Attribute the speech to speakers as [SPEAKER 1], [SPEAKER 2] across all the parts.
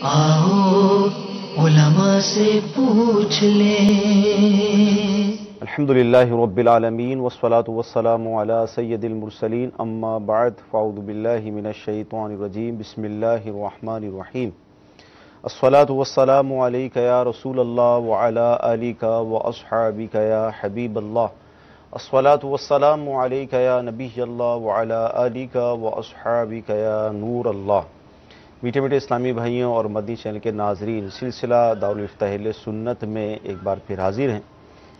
[SPEAKER 1] آؤ علماء سے پوچھ لیں۔
[SPEAKER 2] الحمدللہ رب العالمین والصلاة والسلام علی سید المرسلین اما بعد فاعوذ باللہ من الشیطان الرجیم بسم اللہ الرحمن الرحیم الصلاة والسلام علیک یا رسول اللہ وعلی آلک واصحابک یا حبیب اللہ الصلاة والسلام علیک یا نبی اللہ وعلی آلک واصحابک یا نور اللہ۔ میٹھے میٹھے اسلامی بھائیوں اور مدنی چینل کے ناظرین، سلسلہ دارالفتہ اہل سنت میں ایک بار پھر حاضر ہیں۔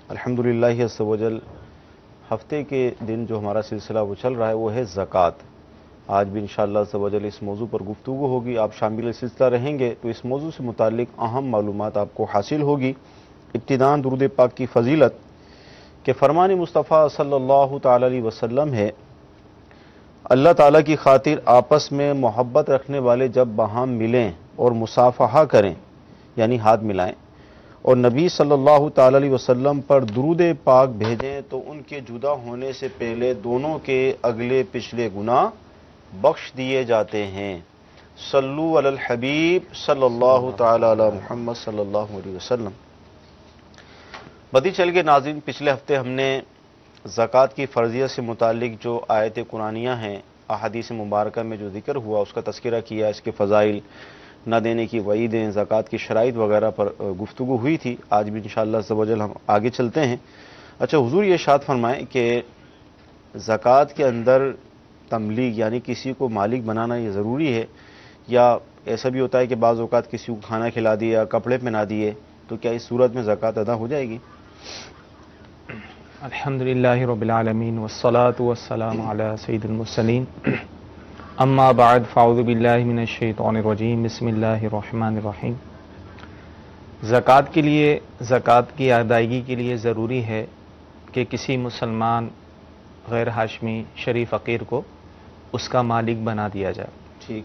[SPEAKER 2] الحمدللہ عز و جل ہفتے کے دن جو ہمارا سلسلہ وہ چل رہا ہے وہ ہے زکوٰۃ۔ آج بھی انشاءاللہ عز و جل اس موضوع پر گفتگو ہوگی۔ آپ شامل سلسلہ رہیں گے تو اس موضوع سے متعلق اہم معلومات آپ کو حاصل ہوگی۔ ابتداً درود پاک کی فضیلت کہ فرمان مصطفیٰ صلی اللہ تعالی علیہ وسلم ہے، اللہ تعالیٰ کی خاطر آپس میں محبت رکھنے والے جب باہم ملیں اور مصافحہ کریں یعنی ہاتھ ملائیں اور نبی صلی اللہ تعالی علیہ وسلم پر درود پاک بھیجیں تو ان کے جدا ہونے سے پہلے دونوں کے اگلے پچھلے گناہ بخش دیے جاتے ہیں۔ صلو علی الحبیب صلی اللہ تعالی علی محمد صلی اللہ علیہ وسلم۔ بدی چل کے ناظرین، پچھلے ہفتے ہم نے زکوٰۃ کی فرضیت سے متعلق جو آیت قرآنیہ ہیں، احادیث مبارکہ میں جو ذکر ہوا اس کا تذکرہ کیا، اس کے فضائل، نہ دینے کی وعیدیں، زکوٰۃ کی شرائط وغیرہ پر گفتگو ہوئی تھی۔ آج بھی انشاءاللہ عز و جل ہم آگے چلتے ہیں۔ اچھا، حضور یہ ارشاد فرمائیں کہ زکوٰۃ کے اندر تملیغ یعنی کسی کو مالک بنانا یہ ضروری ہے، یا ایسا بھی ہوتا ہے کہ بعض اوقات کسی کو کھانا کھلا دیا، کپڑے پہنا دیے، تو کیا اس صورت میں زکوٰۃ ادا ہو جائے گی؟
[SPEAKER 3] الحمدللہ رب العالمین والصلاة والسلام علی سید المرسلین اما بعد فاعوذ باللہ من الشیطان الرجیم بسم اللہ الرحمن الرحیم۔ زکوٰۃ کے لیے، زکوٰۃ کی ادائیگی کے لیے ضروری ہے کہ کسی مسلمان غیر ہاشمی شریف فقیر کو اس کا مالک بنا دیا جائے۔
[SPEAKER 2] ٹھیک،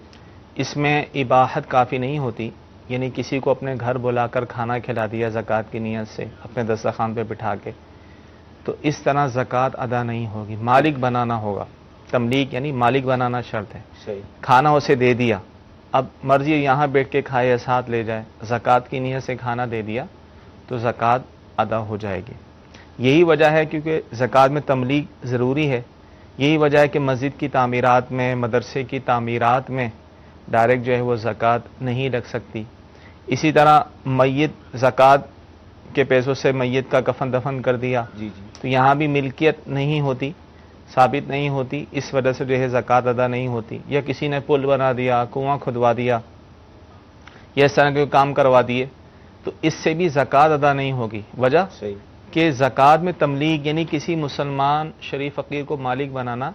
[SPEAKER 3] اس میں اباحت کافی نہیں ہوتی، یعنی کسی کو اپنے گھر بلا کر کھانا کھلا دیا زکوٰۃ کی نیت سے اپنے دسترخوان پہ بٹھا کے، تو اس طرح زکوٰۃ ادا نہیں ہوگی، مالک بنانا ہوگا۔ تملیک یعنی مالک بنانا شرط ہے۔
[SPEAKER 2] صحیح،
[SPEAKER 3] کھانا اسے دے دیا، اب مرضی یہاں بیٹھ کے کھائے یا ساتھ لے جائے، زکوٰۃ کی نیت سے کھانا دے دیا تو زکوٰۃ ادا ہو جائے گی۔ یہی وجہ ہے کیونکہ زکوٰۃ میں تملیک ضروری ہے، یہی وجہ ہے کہ مسجد کی تعمیرات میں، مدرسے کی تعمیرات میں ڈائریکٹ جو ہے وہ زکوٰۃ نہیں لگ سکتی۔ اسی طرح میت، زکوٰۃ کے پیسوں سے میت کا کفن دفن کر دیا
[SPEAKER 2] جی جی،
[SPEAKER 3] تو یہاں بھی ملکیت نہیں ہوتی، ثابت نہیں ہوتی، اس وجہ سے جو ہے زکوٰۃ ادا نہیں ہوتی۔ یا کسی نے پل بنا دیا، کنواں کھدوا دیا، یا اس طرح کے کام کروا دیے تو اس سے بھی زکوٰۃ ادا نہیں ہوگی۔ وجہ
[SPEAKER 2] صحیح،
[SPEAKER 3] کہ زکوٰۃ میں تملیغ یعنی کسی مسلمان شریف فقیر کو مالک بنانا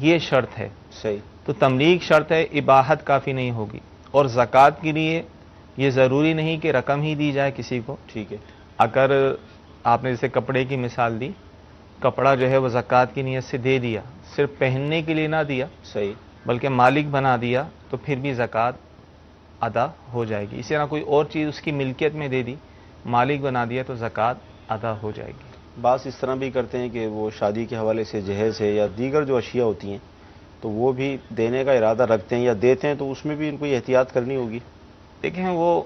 [SPEAKER 3] یہ شرط ہے،
[SPEAKER 2] صحیح،
[SPEAKER 3] تو تملیغ شرط ہے، اباحت کافی نہیں ہوگی۔ اور زکوٰۃ کے لیے یہ ضروری نہیں کہ رقم ہی دی جائے کسی کو۔
[SPEAKER 2] ٹھیک ہے،
[SPEAKER 3] اگر آپ نے جیسے کپڑے کی مثال دی، کپڑا جو ہے وہ زکوٰۃ کی نیت سے دے دیا، صرف پہننے کے لیے نہ دیا
[SPEAKER 2] صحیح،
[SPEAKER 3] بلکہ مالک بنا دیا تو پھر بھی زکوٰۃ ادا ہو جائے گی۔ اسی طرح کوئی اور چیز اس کی ملکیت میں دے دی، مالک بنا دیا تو زکوٰۃ ادا ہو جائے گی۔
[SPEAKER 2] بعض اس طرح بھی کرتے ہیں کہ وہ شادی کے حوالے سے جہیز ہے یا دیگر جو اشیاء ہوتی ہیں تو وہ بھی دینے کا ارادہ رکھتے ہیں یا دیتے ہیں، تو اس میں بھی ان کو یہ احتیاط کرنی ہوگی۔
[SPEAKER 3] دیکھیں، وہ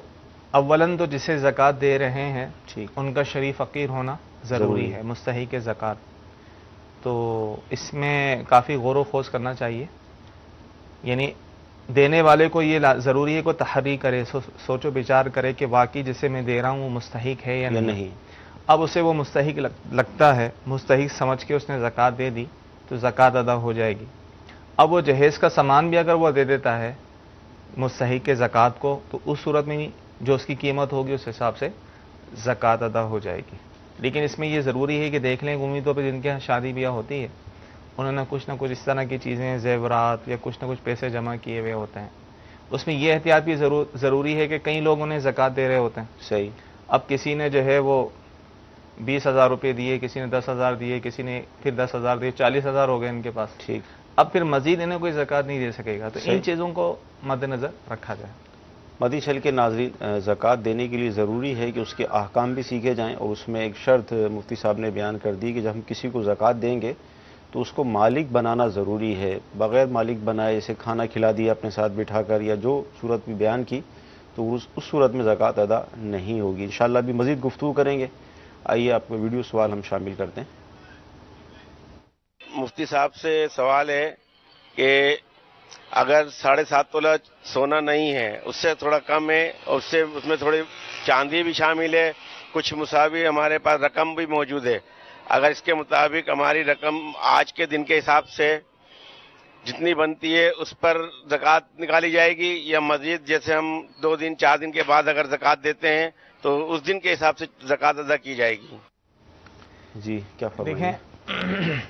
[SPEAKER 3] اولاً تو جسے زکوٰۃ دے رہے ہیں
[SPEAKER 2] ٹھیک،
[SPEAKER 3] ان کا شریف فقیر ہونا ضروری ہے، مستحق زکوٰۃ، تو اس میں کافی غور و خوض کرنا چاہیے۔ یعنی دینے والے کو یہ ضروری ہے کہ تحری کرے، سوچ و بچار کرے کہ واقعی جسے میں دے رہا ہوں وہ مستحق ہے یا نہیں۔ اب اسے وہ مستحق لگتا ہے، مستحق سمجھ کے اس نے زکوٰۃ دے دی تو زکوٰۃ ادا ہو جائے گی۔ اب وہ جہیز کا سامان بھی اگر وہ دے دیتا ہے مستحق کے زکوٰۃ کو تو اس صورت میں جو اس کی قیمت ہوگی اس حساب سے زکوٰۃ ادا ہو جائے گی۔ لیکن اس میں یہ ضروری ہے کہ دیکھ لیں عمومی طور پہ جن کے یہاں شادی بیاہ ہوتی ہے انہوں نے کچھ نہ کچھ اس طرح کی چیزیں، زیورات یا کچھ نہ کچھ پیسے جمع کیے ہوئے ہوتے ہیں، اس میں یہ احتیاط بھی ضروری ہے کہ کئی لوگ انہیں زکوٰۃ دے رہے ہوتے ہیں۔
[SPEAKER 2] صحیح،
[SPEAKER 3] اب کسی نے جو ہے وہ 20,000 روپے دیے، کسی نے 10,000 دیے، کسی نے پھر 10,000 دیے، 40,000 ہو گئے ان کے پاس۔
[SPEAKER 2] ٹھیک،
[SPEAKER 3] اب پھر مزید انہیں کوئی زکوٰۃ نہیں دے سکے گا، تو
[SPEAKER 2] صحیح،
[SPEAKER 3] ان چیزوں کو مد نظر رکھا جائے۔
[SPEAKER 2] مدنی چینل کے ناظرین، زکوٰۃ دینے کے لیے ضروری ہے کہ اس کے احکام بھی سیکھے جائیں، اور اس میں ایک شرط مفتی صاحب نے بیان کر دی کہ جب ہم کسی کو زکوٰۃ دیں گے تو اس کو مالک بنانا ضروری ہے. بغیر مالک بنائے اسے کھانا کھلا دیا اپنے ساتھ بٹھا کر یا جو صورت بھی بیان کی تو اس صورت میں زکوٰۃ ادا نہیں ہوگی. انشاءاللہ بھی مزید گفتگو کریں گے. آئیے آپ کو ویڈیو سوال ہم شامل کرتے ہیں.
[SPEAKER 4] مفتی صاحب سے سوال ہے کہ اگر 7.5 تولہ سونا نہیں ہے، اس سے تھوڑا کم ہے اور اس میں تھوڑی چاندی بھی شامل ہے، کچھ مساوی ہمارے پاس رقم بھی موجود ہے، اگر اس کے مطابق ہماری رقم آج کے دن کے حساب سے جتنی بنتی ہے اس پر زکوٰۃ نکالی جائے گی، یا مزید جیسے ہم 2 دن 4 دن کے بعد اگر زکوٰۃ دیتے ہیں تو اس دن کے حساب سے زکوٰۃ ادا کی جائے گی؟
[SPEAKER 2] جی کیا فرمائیں گے؟
[SPEAKER 3] دیکھیں،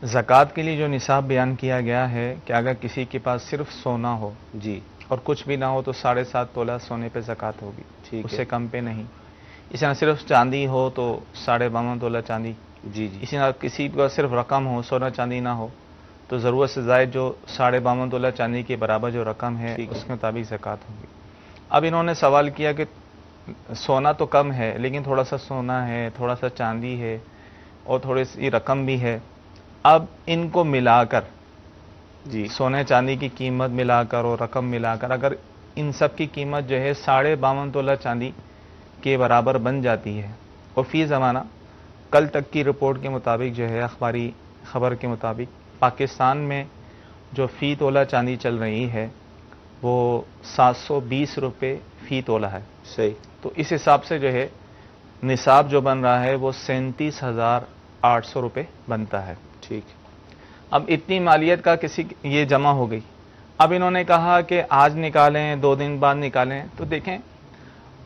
[SPEAKER 3] زکوٰۃ کے لیے جو نصاب بیان کیا گیا ہے کہ اگر کسی کے پاس صرف سونا ہو
[SPEAKER 2] جی
[SPEAKER 3] اور کچھ بھی نہ ہو تو 7.5 تولہ سونے پہ زکوٰۃ ہوگی،
[SPEAKER 2] ٹھیک
[SPEAKER 3] اس
[SPEAKER 2] ہے.
[SPEAKER 3] سے کم پہ نہیں. اسی طرح صرف چاندی ہو تو 52.5 تولہ چاندی.
[SPEAKER 2] جی جی
[SPEAKER 3] اسی طرح کسی کا صرف رقم ہو، سونا چاندی نہ ہو تو ضرورت سے زائد جو 52.5 تولہ چاندی کے برابر جو رقم ہے
[SPEAKER 2] ٹھیک ہے.
[SPEAKER 3] اس کے مطابق زکوٰۃ ہوگی. اب انہوں نے سوال کیا کہ سونا تو کم ہے لیکن تھوڑا سا سونا ہے، تھوڑا سا چاندی ہے اور تھوڑی سی رقم بھی ہے. اب ان کو ملا کر
[SPEAKER 2] جی
[SPEAKER 3] سونے چاندی کی قیمت ملا کر اور رقم ملا کر اگر ان سب کی قیمت جو ہے 52.5 تولہ چاندی کے برابر بن جاتی ہے، اور فی زمانہ کل تک کی رپورٹ کے مطابق جو ہے اخباری خبر کے مطابق پاکستان میں جو فی تولہ چاندی چل رہی ہے وہ 720 روپے فی تولہ ہے.
[SPEAKER 2] صحیح.
[SPEAKER 3] تو اس حساب سے جو ہے نصاب جو بن رہا ہے وہ 37,800 روپے بنتا ہے.
[SPEAKER 2] ٹھیک.
[SPEAKER 3] اب اتنی مالیت کا کسی یہ جمع ہو گئی. اب انہوں نے کہا کہ آج نکالیں 2 دن بعد نکالیں. تو دیکھیں،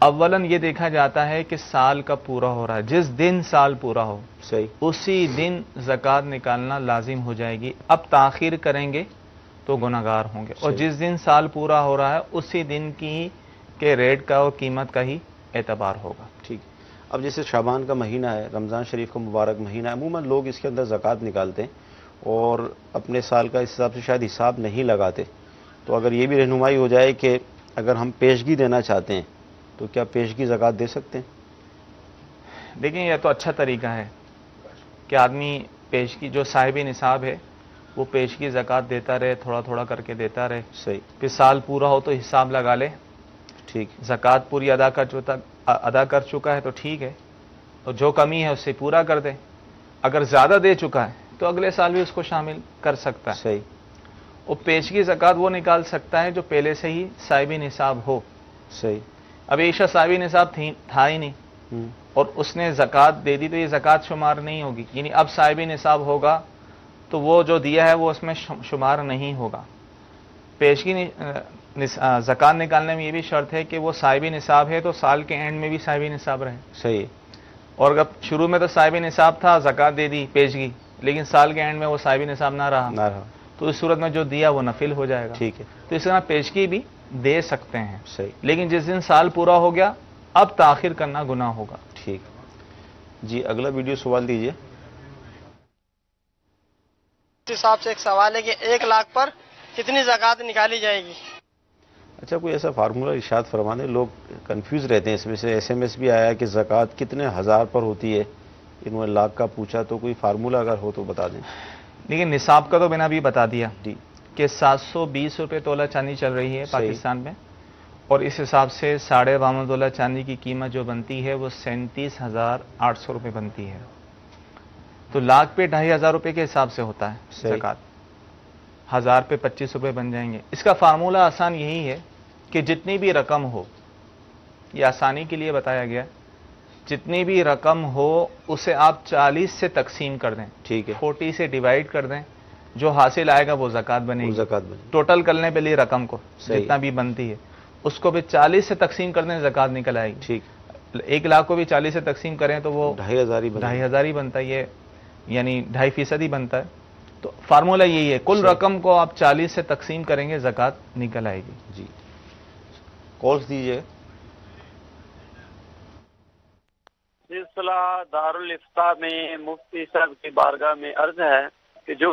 [SPEAKER 3] اولاً یہ دیکھا جاتا ہے کہ سال کا پورا ہو رہا ہے، جس دن سال پورا ہو
[SPEAKER 2] صحیح.
[SPEAKER 3] اسی دن زکوٰۃ نکالنا لازم ہو جائے گی. اب تاخیر کریں گے تو گناہ گار ہوں گے. اور
[SPEAKER 2] صحیح.
[SPEAKER 3] جس دن سال پورا ہو رہا ہے اسی دن کی کے ریٹ کا اور قیمت کا ہی اعتبار ہوگا.
[SPEAKER 2] ٹھیک. اب جیسے شعبان کا مہینہ ہے، رمضان شریف کا مبارک مہینہ ہے، عموماً لوگ اس کے اندر زکوٰۃ نکالتے ہیں اور اپنے سال کا اس حساب سے شاید حساب نہیں لگاتے. تو اگر یہ بھی رہنمائی ہو جائے کہ اگر ہم پیشگی دینا چاہتے ہیں تو کیا پیشگی زکوٰۃ دے سکتے ہیں؟
[SPEAKER 3] دیکھیں، یہ تو اچھا طریقہ ہے کہ آدمی پیشگی جو صاحب نصاب ہے وہ پیشگی زکوٰۃ دیتا رہے، تھوڑا تھوڑا کر کے دیتا رہے.
[SPEAKER 2] صحیح.
[SPEAKER 3] پھر سال پورا ہو تو حساب لگا لے.
[SPEAKER 2] ٹھیک.
[SPEAKER 3] زکوٰۃ پوری ادا کر چکا ہے تو ٹھیک ہے، اور جو کمی ہے اس سے پورا کر دے. اگر زیادہ دے چکا ہے تو اگلے سال بھی اس کو شامل کر سکتا ہے.
[SPEAKER 2] صحیح.
[SPEAKER 3] اور پیشگی زکوٰۃ وہ نکال سکتا ہے جو پہلے سے ہی صاحب نصاب ہو.
[SPEAKER 2] صحیح.
[SPEAKER 3] اب عیشہ صاحب نصاب تھا ہی نہیں اور اس نے زکوٰۃ دے دی تو یہ زکوٰۃ شمار نہیں ہوگی. یعنی اب صاحب نصاب ہوگا تو وہ جو دیا ہے وہ اس میں شمار نہیں ہوگا. پیشگی زکوٰۃ نکالنے میں یہ بھی شرط ہے کہ وہ صاحب نصاب ہے تو سال کے اینڈ میں بھی صاحب نصاب رہے.
[SPEAKER 2] صحیح.
[SPEAKER 3] اور اگر شروع میں تو صاحب نصاب تھا، زکوٰۃ دے دی پیشگی، لیکن سال کے اینڈ میں وہ صاحب نصاب نہ رہا تو اس صورت میں جو دیا وہ نفل ہو جائے گا.
[SPEAKER 2] ٹھیک ہے.
[SPEAKER 3] تو اس طرح پیشگی بھی دے سکتے ہیں.
[SPEAKER 2] صحیح.
[SPEAKER 3] لیکن جس دن سال پورا ہو گیا اب تاخیر کرنا گناہ ہوگا.
[SPEAKER 2] ٹھیک. جی اگلا ویڈیو سوال دیجیے.
[SPEAKER 5] صاحب سے ایک سوال ہے کہ 1 لاکھ پر کتنی زکوٰۃ نکالی جائے گی؟
[SPEAKER 2] اچھا، کوئی ایسا فارمولہ ارشاد فرما دیں، لوگ کنفیوز رہتے ہیں اس میں سے. SMS بھی آیا کہ زکوٰۃ کتنے ہزار پر ہوتی ہے، انہوں نے لاکھ کا پوچھا، تو کوئی فارمولہ اگر ہو تو بتا دیں.
[SPEAKER 3] لیکن نصاب کا تو میں نے ابھی بتا دیا
[SPEAKER 2] جی
[SPEAKER 3] کہ 720 روپے تولہ چاندی چل رہی ہے پاکستان میں، اور اس حساب سے 52.5 تولہ چاندی کی قیمت جو بنتی ہے وہ 37,800 روپے بنتی ہے. تو لاکھ پہ 2,500 روپے کے حساب سے ہوتا ہے زکوٰۃ. 1000 پہ 25 روپے بن جائیں گے. اس کا فارمولہ آسان یہی ہے کہ جتنی بھی رقم ہو، یہ آسانی کے لیے بتایا گیا، جتنی بھی رقم ہو اسے آپ 40 سے تقسیم کر دیں.
[SPEAKER 2] ٹھیک ہے.
[SPEAKER 3] 40 سے ڈیوائڈ کر دیں، جو حاصل آئے گا وہ زکوٰۃ بنے گی.
[SPEAKER 2] زکوٰۃ بنے.
[SPEAKER 3] ٹوٹل کرنے پہ لیے رقم کو
[SPEAKER 2] صحیح.
[SPEAKER 3] جتنا بھی بنتی ہے اس کو بھی 40 سے تقسیم کر دیں، زکوٰۃ نکل آئے گی.
[SPEAKER 2] ٹھیک.
[SPEAKER 3] 1 لاکھ کو بھی 40 سے تقسیم کریں تو وہ
[SPEAKER 2] 2,500
[SPEAKER 3] ہی بنتا ہے. یہ یعنی 2.5% ہی بنتا ہے. تو فارمولہ یہی ہے، کل رقم کو آپ 40 سے تقسیم کریں گے، زکوٰۃ نکل آئے گی.
[SPEAKER 2] جی کالز دیجیے.
[SPEAKER 6] سلسلہ دارالافتاء میں مفتی صاحب کی بارگاہ میں عرض ہے کہ جو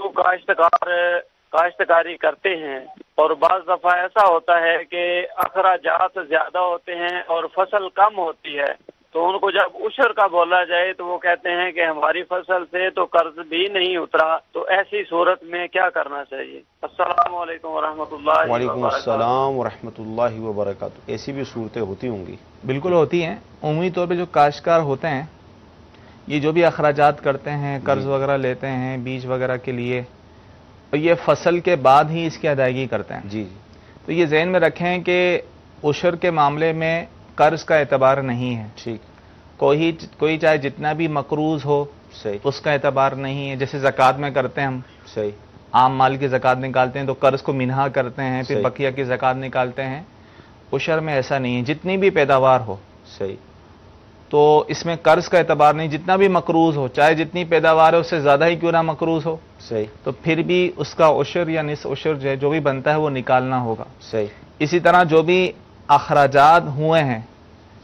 [SPEAKER 6] کاشتکاری کرتے ہیں اور بعض دفعہ ایسا ہوتا ہے کہ اخراجات زیادہ ہوتے ہیں اور فصل کم ہوتی ہے، تو ان کو جب عشر کا بولا جائے تو وہ کہتے ہیں کہ ہماری فصل سے تو قرض بھی نہیں اترا، تو ایسی صورت میں کیا کرنا چاہیے؟ السلام علیکم ورحمۃ اللہ
[SPEAKER 2] وعلیکم
[SPEAKER 6] وبرکاتہ۔
[SPEAKER 2] السلام ورحمۃ اللہ وبرکاتہ۔ ایسی بھی صورتیں ہوتی ہوں گی؟
[SPEAKER 3] بالکل ہوتی ہیں۔ عمومی طور پہ جو کاشتکار ہوتے ہیں یہ جو بھی اخراجات کرتے ہیں، قرض وغیرہ لیتے ہیں بیج وغیرہ کے لیے، اور یہ فصل کے بعد ہی اس کی ادائیگی کرتے ہیں۔
[SPEAKER 2] جی
[SPEAKER 3] تو یہ ذہن میں رکھیں کہ عشر کے معاملے میں قرض کا اعتبار نہیں ہے۔
[SPEAKER 2] ٹھیک،
[SPEAKER 3] کوئی چاہے جتنا بھی مقروض ہو
[SPEAKER 2] صحیح
[SPEAKER 3] اس کا اعتبار نہیں ہے۔ جیسے زکوٰۃ میں کرتے ہیں ہم،
[SPEAKER 2] صحیح
[SPEAKER 3] عام مال کی زکوٰۃ نکالتے ہیں تو قرض کو منہا کرتے ہیں، پھر
[SPEAKER 2] صحیح۔
[SPEAKER 3] بقیہ کی زکوٰۃ نکالتے ہیں۔ عشر میں ایسا نہیں ہے، جتنی بھی پیداوار ہو
[SPEAKER 2] صحیح
[SPEAKER 3] تو اس میں قرض کا اعتبار نہیں، جتنا بھی مقروض ہو، چاہے جتنی پیداوار ہے اس سے زیادہ ہی کیوں نہ مقروض ہو،
[SPEAKER 2] صحیح
[SPEAKER 3] تو پھر بھی اس کا عشر یا نصف عشر جو بھی بنتا ہے وہ نکالنا ہوگا۔
[SPEAKER 2] صحیح
[SPEAKER 3] اسی طرح جو بھی اخراجات ہوئے ہیں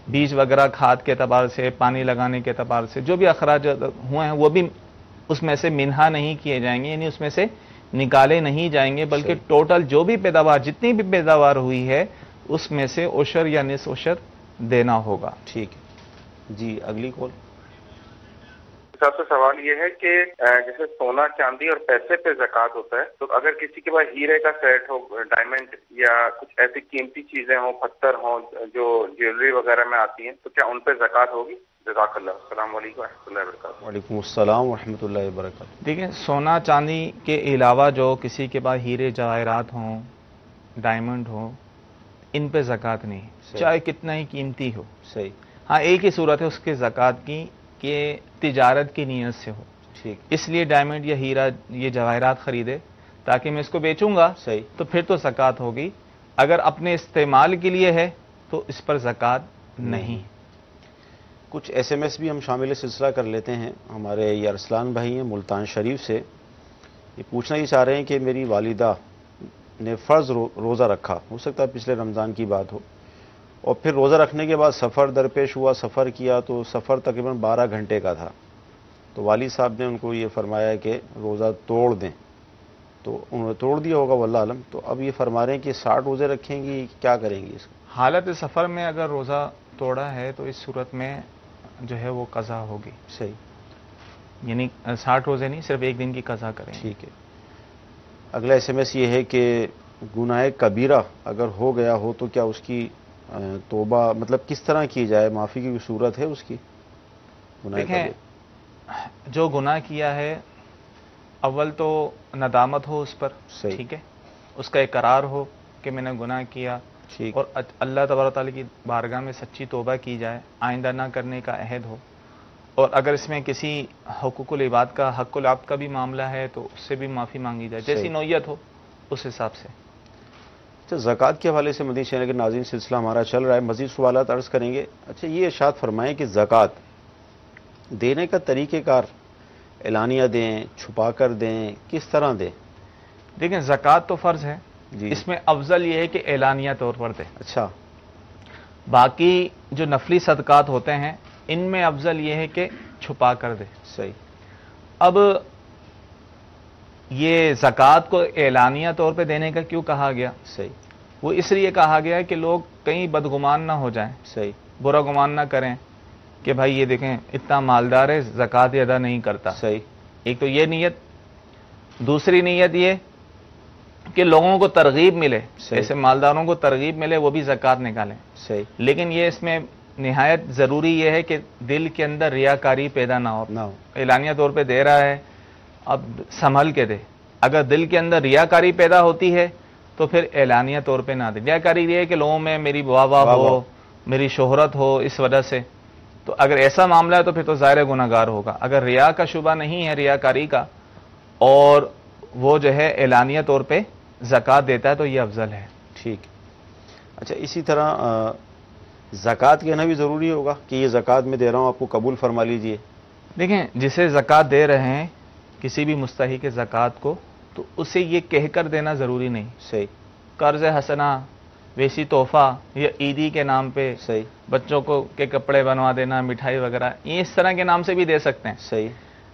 [SPEAKER 3] بیج وغیرہ، کھاد کے اعتبار سے، پانی لگانے کے اعتبار سے، جو بھی اخراجات ہوئے ہیں وہ بھی اس میں سے منہا نہیں کیے جائیں گے، یعنی اس میں سے نکالے نہیں جائیں گے، بلکہ
[SPEAKER 2] صحیح۔
[SPEAKER 3] ٹوٹل جو بھی پیداوار، جتنی بھی پیداوار ہوئی ہے اس میں سے عشر یا نصف عشر دینا ہوگا۔
[SPEAKER 2] ٹھیک ہے جی، اگلی کال۔
[SPEAKER 7] صاحب سے سوال یہ ہے کہ جیسے سونا، چاندی اور پیسے پہ زکوٰۃ ہوتا ہے، تو اگر کسی کے پاس ہیرے کا سیٹ ہو، ڈائمنڈ یا کچھ ایسی قیمتی چیزیں ہوں، پتھر ہوں جو جیولری وغیرہ میں آتی ہیں، تو کیا ان پہ زکوٰۃ ہوگی؟ جزاک اللہ۔ السلام علیکم و رحمۃ اللہ وبرکاتہ۔
[SPEAKER 2] وعلیکم السلام ورحمۃ اللہ وبرکاتہ۔
[SPEAKER 3] دیکھیں، سونا چاندی کے علاوہ جو کسی کے پاس ہیرے جواہرات ہوں، ڈائمنڈ ہوں، ان پہ زکوٰۃ نہیں،
[SPEAKER 2] صحیح۔
[SPEAKER 3] چاہے کتنا ہی قیمتی ہو۔
[SPEAKER 2] صحیح
[SPEAKER 3] ہاں، ایک ہی صورت ہے اس کے زکوٰۃ کی کہ تجارت کی نیت سے ہو،
[SPEAKER 2] ٹھیک،
[SPEAKER 3] اس لیے ڈائمنڈ یا ہیرا یہ جواہرات خریدے تاکہ میں اس کو بیچوں گا،
[SPEAKER 2] صحیح
[SPEAKER 3] تو پھر تو زکوٰۃ ہوگی۔ اگر اپنے استعمال کے لیے ہے تو اس پر زکوٰۃ نہیں۔
[SPEAKER 2] کچھ ایس ایم ایس بھی ہم شامل سلسلہ کر لیتے ہیں۔ ہمارے یہ ارسلان بھائی ہیں ملتان شریف سے، یہ پوچھنا ہی چاہ رہے ہیں کہ میری والدہ نے فرض روزہ رکھا، ہو سکتا ہے پچھلے رمضان کی بات ہو، اور پھر روزہ رکھنے کے بعد سفر درپیش ہوا، سفر کیا تو سفر تقریباً 12 گھنٹے کا تھا، تو والد صاحب نے ان کو یہ فرمایا کہ روزہ توڑ دیں، تو انہوں نے توڑ دیا ہوگا واللہ عالم۔ تو اب یہ فرما رہے ہیں کہ 60 روزے رکھیں گی، کیا کریں گی اس کو؟
[SPEAKER 3] حالت سفر میں اگر روزہ توڑا ہے تو اس صورت میں جو ہے وہ قضا ہوگی،
[SPEAKER 2] صحیح،
[SPEAKER 3] یعنی 60 روزے نہیں، صرف ایک دن کی قضا کریں۔
[SPEAKER 2] ٹھیک ہے۔ اگلا ایس ایم ایس یہ ہے کہ گناہ کبیرہ اگر ہو گیا ہو تو کیا اس کی توبہ مطلب کس طرح کی جائے، معافی کی کوئی صورت ہے اس کی؟ گناہ
[SPEAKER 3] دیکھیں،
[SPEAKER 2] کبیرہ،
[SPEAKER 3] جو گناہ کیا ہے اول تو ندامت ہو اس پر،
[SPEAKER 2] صحیح،
[SPEAKER 3] ٹھیک ہے، اس کا اقرار ہو کہ میں نے گناہ کیا،
[SPEAKER 2] ٹھیک،
[SPEAKER 3] اور اللہ تبارک تعالیٰ کی بارگاہ میں سچی توبہ کی جائے، آئندہ نہ کرنے کا عہد ہو، اور اگر اس میں کسی حقوق العباد کا، حق العبد کا بھی معاملہ ہے تو اس سے بھی معافی مانگی جائے، جیسی
[SPEAKER 2] صحیح۔
[SPEAKER 3] نوعیت ہو اس حساب سے۔
[SPEAKER 2] اچھا، زکوٰۃ کے حوالے سے مدنی چینل کے ناظرین سلسلہ ہمارا چل رہا ہے، مزید سوالات عرض کریں گے۔ اچھا، یہ ارشاد فرمائیں کہ زکوٰۃ دینے کا طریقہ کار، اعلانیہ دیں، چھپا کر دیں، کس طرح دیں؟
[SPEAKER 3] دیکھیں، زکوٰۃ تو فرض ہے،
[SPEAKER 2] جی،
[SPEAKER 3] اس میں افضل یہ ہے کہ اعلانیہ طور پر دیں۔
[SPEAKER 2] اچھا،
[SPEAKER 3] باقی جو نفلی صدقات ہوتے ہیں ان میں افضل یہ ہے کہ چھپا کر دے۔
[SPEAKER 2] صحیح،
[SPEAKER 3] اب یہ زکوٰۃ کو اعلانیہ طور پہ دینے کا کیوں کہا گیا؟
[SPEAKER 2] صحیح،
[SPEAKER 3] وہ اس لیے کہا گیا ہے کہ لوگ کہیں بدگمان نہ ہو جائیں،
[SPEAKER 2] صحیح،
[SPEAKER 3] برا گمان نہ کریں کہ بھائی یہ دیکھیں اتنا مالدار ہے، زکوٰۃ ادا نہیں کرتا۔
[SPEAKER 2] صحیح،
[SPEAKER 3] ایک تو یہ نیت، دوسری نیت یہ کہ لوگوں کو ترغیب ملے،
[SPEAKER 2] صحیح،
[SPEAKER 3] ایسے مالداروں کو ترغیب ملے وہ بھی زکوٰۃ نکالیں۔
[SPEAKER 2] صحیح،
[SPEAKER 3] لیکن یہ اس میں نہایت ضروری یہ ہے کہ دل کے اندر ریاکاری پیدا نہ ہو۔
[SPEAKER 2] نہ ہو،
[SPEAKER 3] اعلانیہ طور پہ دے رہا ہے، اب سنبھل کے دے۔ اگر دل کے اندر ریاکاری پیدا ہوتی ہے تو پھر اعلانیہ طور پہ نہ دے۔ ریاکاری یہ ہے کہ لوگوں میں میری واہ واہ ہو، میری شہرت ہو، اس وجہ سے، تو اگر ایسا معاملہ ہے تو پھر تو ظاہر گناہ گار ہوگا۔ اگر ریا کا شبہ نہیں ہے، ریاکاری کا، اور وہ جو ہے اعلانیہ طور پہ زکوٰۃ دیتا ہے تو یہ افضل ہے۔
[SPEAKER 2] ٹھیک۔ اچھا، اسی طرح زکوٰۃ کہنا بھی ضروری ہوگا کہ یہ زکوٰۃ میں دے رہا ہوں، آپ کو قبول فرما لیجئے؟
[SPEAKER 3] دیکھیں، جسے زکوٰۃ دے رہے ہیں کسی بھی مستحق زکوٰۃ کو، تو اسے یہ کہہ کر دینا ضروری نہیں۔
[SPEAKER 2] صحیح،
[SPEAKER 3] قرض حسنہ، ویسی تحفہ، یا عیدی کے نام پہ
[SPEAKER 2] صحیح،
[SPEAKER 3] بچوں کو کے کپڑے بنوا دینا، مٹھائی وغیرہ، یہ اس طرح کے نام سے بھی دے سکتے ہیں۔
[SPEAKER 2] صحیح،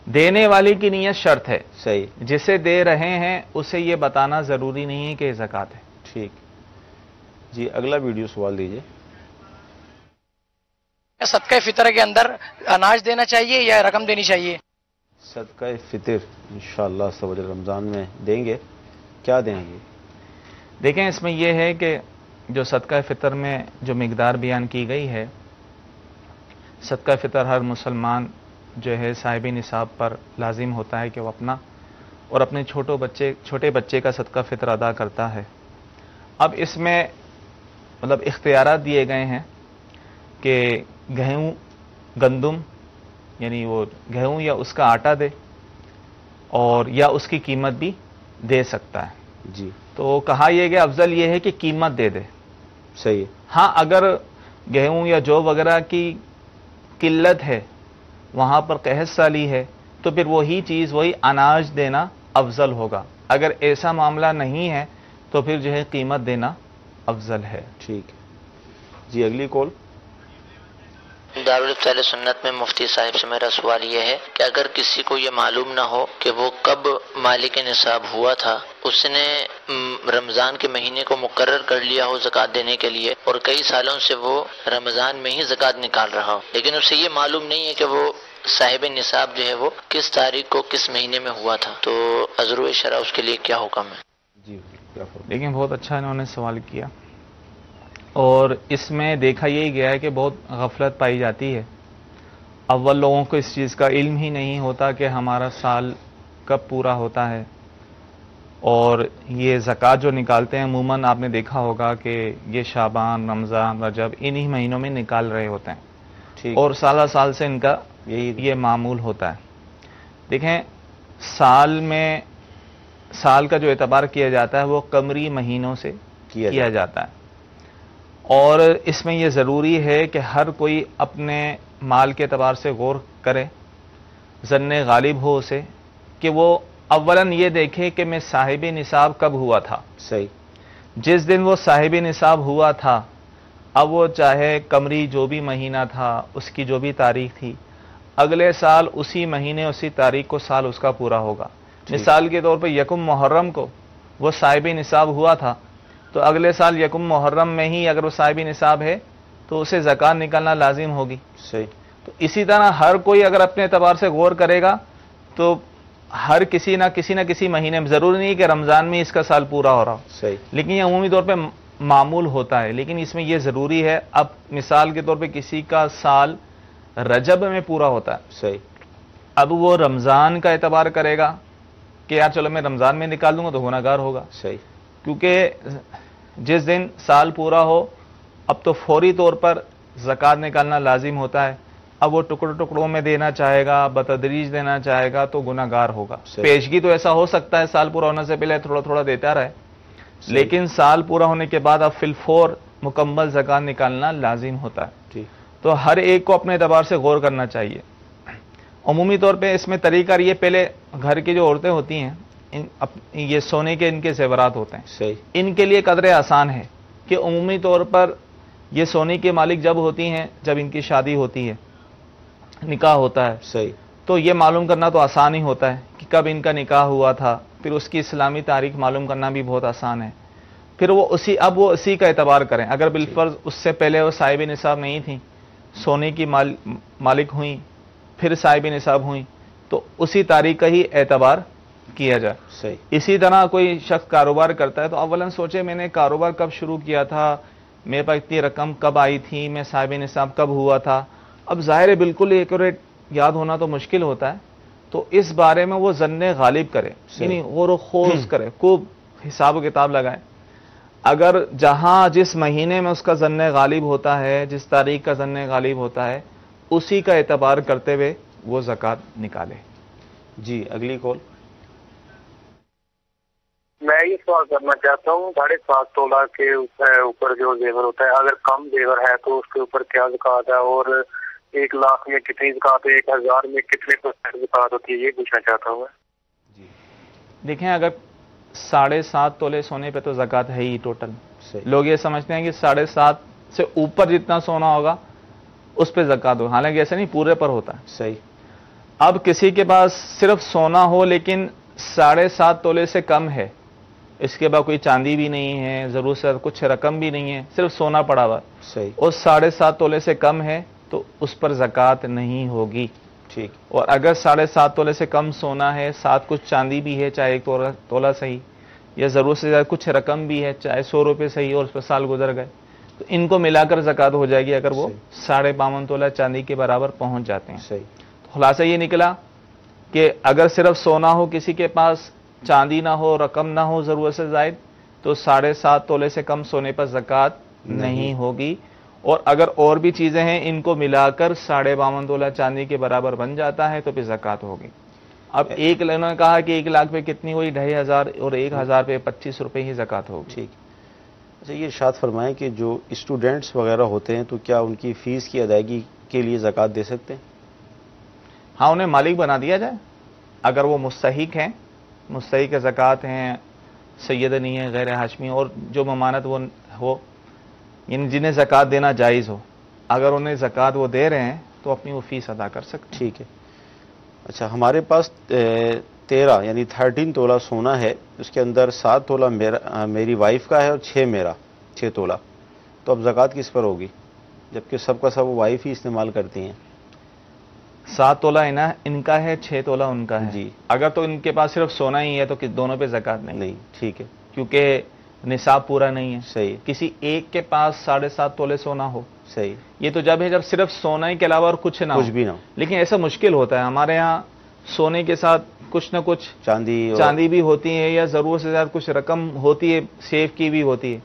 [SPEAKER 3] دینے والی کی نیت شرط ہے،
[SPEAKER 2] صحیح،
[SPEAKER 3] جسے دے رہے ہیں اسے یہ بتانا ضروری نہیں ہے کہ یہ زکوٰۃ ہے۔
[SPEAKER 2] ٹھیک۔ جی، اگلا ویڈیو سوال دیجئے۔
[SPEAKER 5] صدقہ فطر کے اندر اناج دینا چاہیے یا رقم دینی چاہیے؟
[SPEAKER 2] صدقہ فطر انشاءاللہ سوال رمضان میں دیں گے. کیا دیں گے؟
[SPEAKER 3] دیکھیں اس میں یہ ہے کہ جو صدقہ فطر میں جو مقدار بیان کی گئی ہے، صدقہ فطر ہر مسلمان جو ہے صاحب نصاب پر لازم ہوتا ہے کہ وہ اپنا اور اپنے چھوٹے بچے کا صدقہ فطر ادا کرتا ہے. اب اس میں مطلب اختیارات دیے گئے ہیں کہ گیہوں، گندم یعنی وہ گیہوں یا اس کا آٹا دے، اور یا اس کی قیمت بھی دے سکتا ہے.
[SPEAKER 2] جی.
[SPEAKER 3] تو کہا یہ کہ افضل یہ ہے کہ قیمت دے دے.
[SPEAKER 2] صحیح ہے.
[SPEAKER 3] ہاں اگر گیہوں یا جو وغیرہ کی قلت ہے، وہاں پر قحط سالی ہے، تو پھر وہی چیز وہی اناج دینا افضل ہوگا. اگر ایسا معاملہ نہیں ہے تو پھر جو ہے قیمت دینا افضل ہے.
[SPEAKER 2] ٹھیک ہے جی. اگلی کال.
[SPEAKER 8] دارالفضل سنت میں مفتی صاحب سے میرا سوال یہ ہے کہ اگر کسی کو یہ معلوم نہ ہو کہ وہ کب مالک نصاب ہوا تھا، اس نے رمضان کے مہینے کو مقرر کر لیا ہو زکوٰۃ دینے کے لیے، اور کئی سالوں سے وہ رمضان میں ہی زکوٰۃ نکال رہا ہو، لیکن اسے یہ معلوم نہیں ہے کہ وہ صاحب نصاب جو ہے وہ کس تاریخ کو کس مہینے میں ہوا تھا، تو عذر شرع اس کے لیے کیا حکم ہے؟
[SPEAKER 2] جی کیا فرمائیں؟
[SPEAKER 3] لیکن بہت اچھا انہوں نے سوال کیا، اور اس میں دیکھا یہی گیا ہے کہ بہت غفلت پائی جاتی ہے. اول لوگوں کو اس چیز کا علم ہی نہیں ہوتا کہ ہمارا سال کب پورا ہوتا ہے، اور یہ زکوٰۃ جو نکالتے ہیں عموماً آپ نے دیکھا ہوگا کہ یہ شعبان، رمضان، رجب انہی مہینوں میں نکال رہے ہوتے ہیں.
[SPEAKER 2] ٹھیک.
[SPEAKER 3] اور سالہ سال سے ان کا یہ معمول ہوتا ہے. دیکھیں سال کا جو اعتبار کیا جاتا ہے وہ قمری مہینوں سے کیا جاتا ہے، اور اس میں یہ ضروری ہے کہ ہر کوئی اپنے مال کے اعتبار سے غور کرے، ظن غالب ہو اسے کہ وہ اولاً یہ دیکھے کہ میں صاحب نصاب کب ہوا تھا.
[SPEAKER 2] صحیح.
[SPEAKER 3] جس دن وہ صاحب نصاب ہوا تھا، اب وہ چاہے قمری جو بھی مہینہ تھا، اس کی جو بھی تاریخ تھی، اگلے سال اسی مہینے اسی تاریخ کو سال اس کا پورا ہوگا. مثال کے طور پہ یکم محرم کو وہ صاحب نصاب ہوا تھا، تو اگلے سال یکم محرم میں ہی اگر وہ صاحب نصاب ہے تو اسے زکوٰۃ نکالنا لازم ہوگی.
[SPEAKER 2] صحیح.
[SPEAKER 3] تو اسی طرح ہر کوئی اگر اپنے اعتبار سے غور کرے گا تو ہر کسی نہ کسی مہینے میں، ضروری نہیں کہ رمضان میں اس کا سال پورا ہو رہا ہو،
[SPEAKER 2] صحیح،
[SPEAKER 3] لیکن یہ عمومی طور پہ معمول ہوتا ہے. لیکن اس میں یہ ضروری ہے، اب مثال کے طور پہ کسی کا سال رجب میں پورا ہوتا ہے،
[SPEAKER 2] صحیح،
[SPEAKER 3] اب وہ رمضان کا اعتبار کرے گا کہ یار چلو میں رمضان میں نکال دوں گا تو گناہ گار ہوگا.
[SPEAKER 2] صحیح،
[SPEAKER 3] کیونکہ جس دن سال پورا ہو اب تو فوری طور پر زکوٰۃ نکالنا لازم ہوتا ہے. اب وہ ٹکڑوں میں دینا چاہے گا، بتدریج دینا چاہے گا تو گناہ گار ہوگا. پیشگی تو ایسا ہو سکتا ہے سال پورا ہونے سے پہلے تھوڑا تھوڑا دیتا رہے، لیکن سال پورا ہونے کے بعد اب فی الفور مکمل زکوٰۃ نکالنا لازم ہوتا ہے. تو ہر ایک کو اپنے اعتبار سے غور کرنا چاہیے. عمومی طور پہ اس میں طریقہ یہ، پہلے گھر کی جو عورتیں ہوتی ہیں یہ سونے کے ان کے زیورات ہوتے ہیں،
[SPEAKER 2] صحیح،
[SPEAKER 3] ان کے لیے قدرے آسان ہے کہ عمومی طور پر یہ سونے کے مالک جب ہوتی ہیں جب ان کی شادی ہوتی ہے، نکاح ہوتا ہے،
[SPEAKER 2] صحیح،
[SPEAKER 3] تو یہ معلوم کرنا تو آسان ہی ہوتا ہے کہ کب ان کا نکاح ہوا تھا. پھر اس کی اسلامی تاریخ معلوم کرنا بھی بہت آسان ہے. پھر وہ اسی کا اعتبار کریں. اگر بالفرض اس سے پہلے وہ صاحب نصاب نہیں تھیں، سونے کی مالک ہوئیں، پھر صاحب نصاب ہوئیں، تو اسی تاریخ کا ہی اعتبار کیا جائے.
[SPEAKER 2] صحیح.
[SPEAKER 3] اسی طرح کوئی شخص کاروبار کرتا ہے تو اولاً سوچے میں نے کاروبار کب شروع کیا تھا، میرے پاس اتنی رقم کب آئی تھی، میں صاحب نصاب کب ہوا تھا. اب ظاہر ہے بالکل ایکوریٹ یاد ہونا تو مشکل ہوتا ہے، تو اس بارے میں وہ ظن غالب کرے، یعنی غور و خوض کرے، خوب حساب و کتاب لگائے. اگر جہاں جس مہینے میں اس کا ظن غالب ہوتا ہے، جس تاریخ کا ظن غالب ہوتا ہے، اسی کا اعتبار کرتے ہوئے وہ زکوٰۃ نکالے.
[SPEAKER 2] جی اگلی کال.
[SPEAKER 7] میں یہ سوال کرنا چاہتا ہوں، 7.5 تولہ کے اوپر جو زیور ہوتا ہے، اگر کم زیور ہے تو اس کے اوپر کیا زکوٰۃ ہے، اور 1 لاکھ میں کتنی زکوٰۃ ہے، 1000 میں کتنے % زکوٰۃ ہوتی ہے، یہ پوچھنا چاہتا ہوں میں.
[SPEAKER 2] جی
[SPEAKER 3] دیکھیں، اگر 7.5 تولے سونے پہ تو زکوٰۃ ہے ہی ٹوٹل. لوگ یہ سمجھتے ہیں کہ 7.5 سے اوپر جتنا سونا ہوگا اس پہ زکوٰۃ ہو، حالانکہ ایسا نہیں، پورے پر ہوتا ہے.
[SPEAKER 2] صحیح.
[SPEAKER 3] اب کسی کے پاس صرف سونا ہو لیکن 7.5 تولے سے کم ہے، اس کے بعد کوئی چاندی بھی نہیں ہے، ضرور سے کچھ رقم بھی نہیں ہے، صرف سونا پڑا ہوا،
[SPEAKER 2] صحیح،
[SPEAKER 3] اور 7.5 تولے سے کم ہے، تو اس پر زکوٰۃ نہیں ہوگی.
[SPEAKER 2] ٹھیک.
[SPEAKER 3] اور اگر 7.5 تولے سے کم سونا ہے، ساتھ کچھ چاندی بھی ہے، چاہے 1 تولہ صحیح، یا ضرورت سے زیادہ کچھ رقم بھی ہے، چاہے 100 روپے صحیح، اور اس پر سال گزر گئے، تو ان کو ملا کر زکوٰۃ ہو جائے گی اگر وہ 52.5 تولہ چاندی کے برابر پہنچ جاتے ہیں.
[SPEAKER 2] صحیح.
[SPEAKER 3] تو خلاصہ یہ نکلا کہ اگر صرف سونا ہو، کسی کے پاس چاندی نہ ہو، رقم نہ ہو ضرورت سے زائد، تو 7.5 تولے سے کم سونے پر زکوٰۃ نہیں ہوگی. اور اگر اور بھی چیزیں ہیں ان کو ملا کر 52.5 تولہ چاندی کے برابر بن جاتا ہے تو پھر زکوٰۃ ہوگی. اب انہوں نے کہا کہ 1 لاکھ پہ کتنی ہوئی؟ 2,500، اور 1,000 پہ 25 روپے ہی زکوٰۃ ہوگی.
[SPEAKER 2] ٹھیک. اچھا، یہ ارشاد فرمائیں کہ جو اسٹوڈنٹس وغیرہ ہوتے ہیں تو کیا ان کی فیس کی ادائیگی کے لیے زکوٰۃ دے سکتے ہیں؟
[SPEAKER 3] ہاں، انہیں مالک بنا دیا جائے اگر وہ مستحق ہیں، مستحق زکوٰۃ ہیں، سیدنی ہیں، غیر ہاشمی، اور جو ممانت وہ ہو، یعنی جنہیں زکوٰۃ دینا جائز ہو، اگر انہیں زکوٰۃ وہ دے رہے ہیں تو اپنی وہ فیس ادا کر سکتے ہیں.
[SPEAKER 2] ٹھیک ہے. اچھا، ہمارے پاس 13 یعنی 13 تولہ سونا ہے، اس کے اندر 7 تولہ میری وائف کا ہے اور 6 میرا، 6 تولہ. تو اب زکوٰۃ کس پر ہوگی جبکہ سب کا سب وہ وائف ہی استعمال کرتی ہیں؟
[SPEAKER 3] 7 تولہ ان کا ہے، 6 تولہ ان کا ہے.
[SPEAKER 2] جی.
[SPEAKER 3] اگر تو ان کے پاس صرف سونا ہی ہے تو دونوں پہ زکوٰۃ نہیں.
[SPEAKER 2] ٹھیک ہے.
[SPEAKER 3] کیونکہ نصاب پورا نہیں ہے.
[SPEAKER 2] صحیح.
[SPEAKER 3] کسی ایک کے پاس 7.5 تولے سونا ہو.
[SPEAKER 2] صحیح.
[SPEAKER 3] یہ تو جب ہے جب صرف سونا ہی کے علاوہ اور کچھ نہ ہو.
[SPEAKER 2] کچھ بھی نہ ہو.
[SPEAKER 3] لیکن ایسا مشکل ہوتا ہے ہمارے ہاں، سونے کے ساتھ کچھ نہ کچھ چاندی بھی ہوتی ہے، یا ضرورت سے زیادہ کچھ رقم ہوتی ہے، سیف کی بھی ہوتی ہے.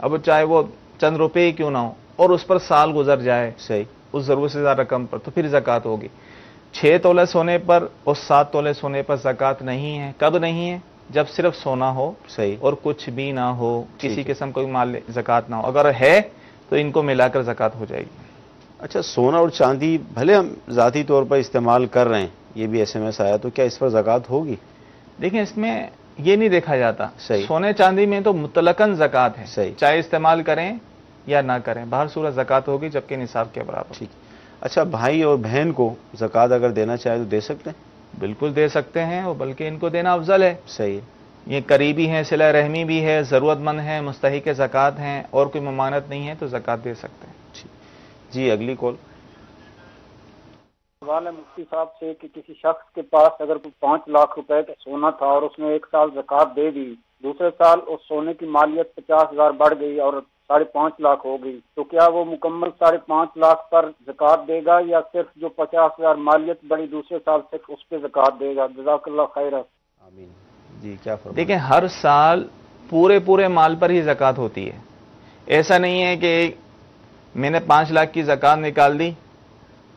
[SPEAKER 3] اب چاہے وہ چند روپے ہی کیوں نہ ہو، اور اس پر سال گزر جائے
[SPEAKER 2] صحیح
[SPEAKER 3] اس ضرورت سے زیادہ رقم پر، تو پھر زکوٰۃ ہوگی. 6 تولے سونے پر اور 7 تولے سونے پر زکوٰۃ نہیں ہے. کب نہیں ہے؟ جب صرف سونا ہو
[SPEAKER 2] صحیح
[SPEAKER 3] اور کچھ بھی نہ ہو، کسی قسم کوئی مال زکوٰۃ نہ ہو. اگر ہے تو ان کو ملا کر زکوٰۃ ہو جائے گی.
[SPEAKER 2] اچھا، سونا اور چاندی بھلے ہم ذاتی طور پر استعمال کر رہے ہیں، یہ بھی SMS آیا، تو کیا اس پر زکوٰۃ ہوگی؟
[SPEAKER 3] دیکھیں، اس میں یہ نہیں دیکھا جاتا.
[SPEAKER 2] صحیح.
[SPEAKER 3] سونے چاندی میں تو مطلقاً زکوٰۃ ہے.
[SPEAKER 2] صحیح.
[SPEAKER 3] چاہے استعمال کریں یا نہ کریں، بہر صورت زکوٰۃ ہوگی جبکہ نصاب کے برابر.
[SPEAKER 2] ٹھیک. اچھا، بھائی اور بہن کو زکوٰۃ اگر دینا چاہے تو دے سکتے ہیں؟
[SPEAKER 3] بالکل دے سکتے ہیں، اور بلکہ ان کو دینا افضل ہے.
[SPEAKER 2] صحیح.
[SPEAKER 3] یہ قریبی ہیں، صلہ رحمی بھی ہے، ضرورت مند ہیں، مستحق زکوٰۃ ہیں، اور کوئی ممانت نہیں ہے تو زکوٰۃ دے سکتے ہیں.
[SPEAKER 2] جی، اگلی کال.
[SPEAKER 9] سوال ہے مفتی صاحب سے کہ کسی شخص کے پاس اگر 5 لاکھ روپے کا سونا تھا اور اس نے 1 سال زکوٰۃ دے دی، دوسرے سال اس سونے کی مالیت 50,000 بڑھ گئی اور 5.5 لاکھ ہو گئی، تو کیا وہ مکمل 5.5 لاکھ پر زکوٰۃ دے گا یا صرف جو 50,000 مالیت بڑی دوسرے سال صرف اس پہ زکوٰۃ دے گا؟ جزاک اللہ خیر.
[SPEAKER 2] آمین. جی، کیا فرمائیں؟
[SPEAKER 3] دیکھیں، ہر سال پورے مال پر ہی زکوٰۃ ہوتی ہے. ایسا نہیں ہے کہ میں نے 5 لاکھ کی زکوٰۃ نکال دی،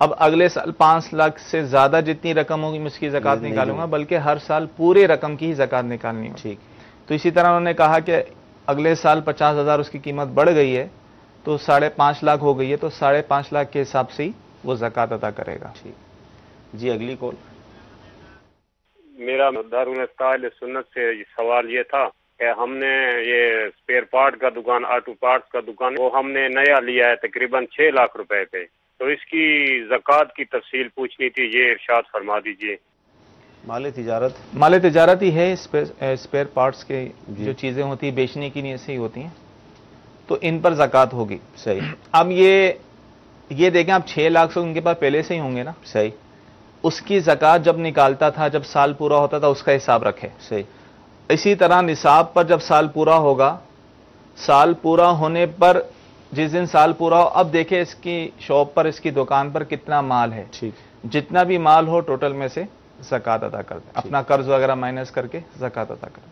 [SPEAKER 3] اب اگلے سال 5 لاکھ سے زیادہ جتنی رقم ہوگی میں اس کی زکوٰۃ نکالوں گا، بلکہ ہر سال پورے رقم کی ہی زکوٰۃ نکالنی ہوگی.
[SPEAKER 2] ٹھیک.
[SPEAKER 3] تو اسی طرح انہوں نے کہا کہ اگلے سال 50,000 اس کی قیمت بڑھ گئی ہے تو 5.5 لاکھ ہو گئی ہے، تو 5.5 لاکھ کے حساب سے ہی وہ زکوٰۃ ادا کرے گا.
[SPEAKER 2] ٹھیک. جی، اگلی کال.
[SPEAKER 10] میرا دارالفتاح سنت سے سوال یہ تھا کہ ہم نے یہ اسپیئر پارٹ کا دکان، آٹو پارٹس کا دکان، وہ ہم نے نیا لیا ہے تقریباً 6 لاکھ روپے پہ، تو اس کی زکوٰۃ کی تفصیل پوچھنی تھی، یہ ارشاد فرما دیجئے.
[SPEAKER 2] مال
[SPEAKER 3] تجارت ہی ہے. اسپیئر پارٹس کے جو چیزیں ہوتی ہیں بیچنے کی نیت سے ہی ہوتی ہیں، تو ان پر زکوٰۃ ہوگی.
[SPEAKER 2] صحیح.
[SPEAKER 3] اب یہ دیکھیں، آپ 6 لاکھ سے ان کے پاس پہلے سے ہی ہوں گے نا.
[SPEAKER 2] صحیح.
[SPEAKER 3] اس کی زکوٰۃ جب نکالتا تھا، جب سال پورا ہوتا تھا، اس کا حساب رکھے.
[SPEAKER 2] صحیح.
[SPEAKER 3] اسی طرح نصاب پر جب سال پورا ہوگا، سال پورا ہونے پر جس دن سال پورا ہو، اب دیکھیں اس کی شاپ پر، اس کی دکان پر کتنا مال ہے.
[SPEAKER 2] ٹھیک.
[SPEAKER 3] جتنا بھی مال ہو ٹوٹل میں سے زکوٰۃ ادا کر دیں، اپنا قرض وغیرہ مائنس کر کے زکوٰۃ ادا کر دیں.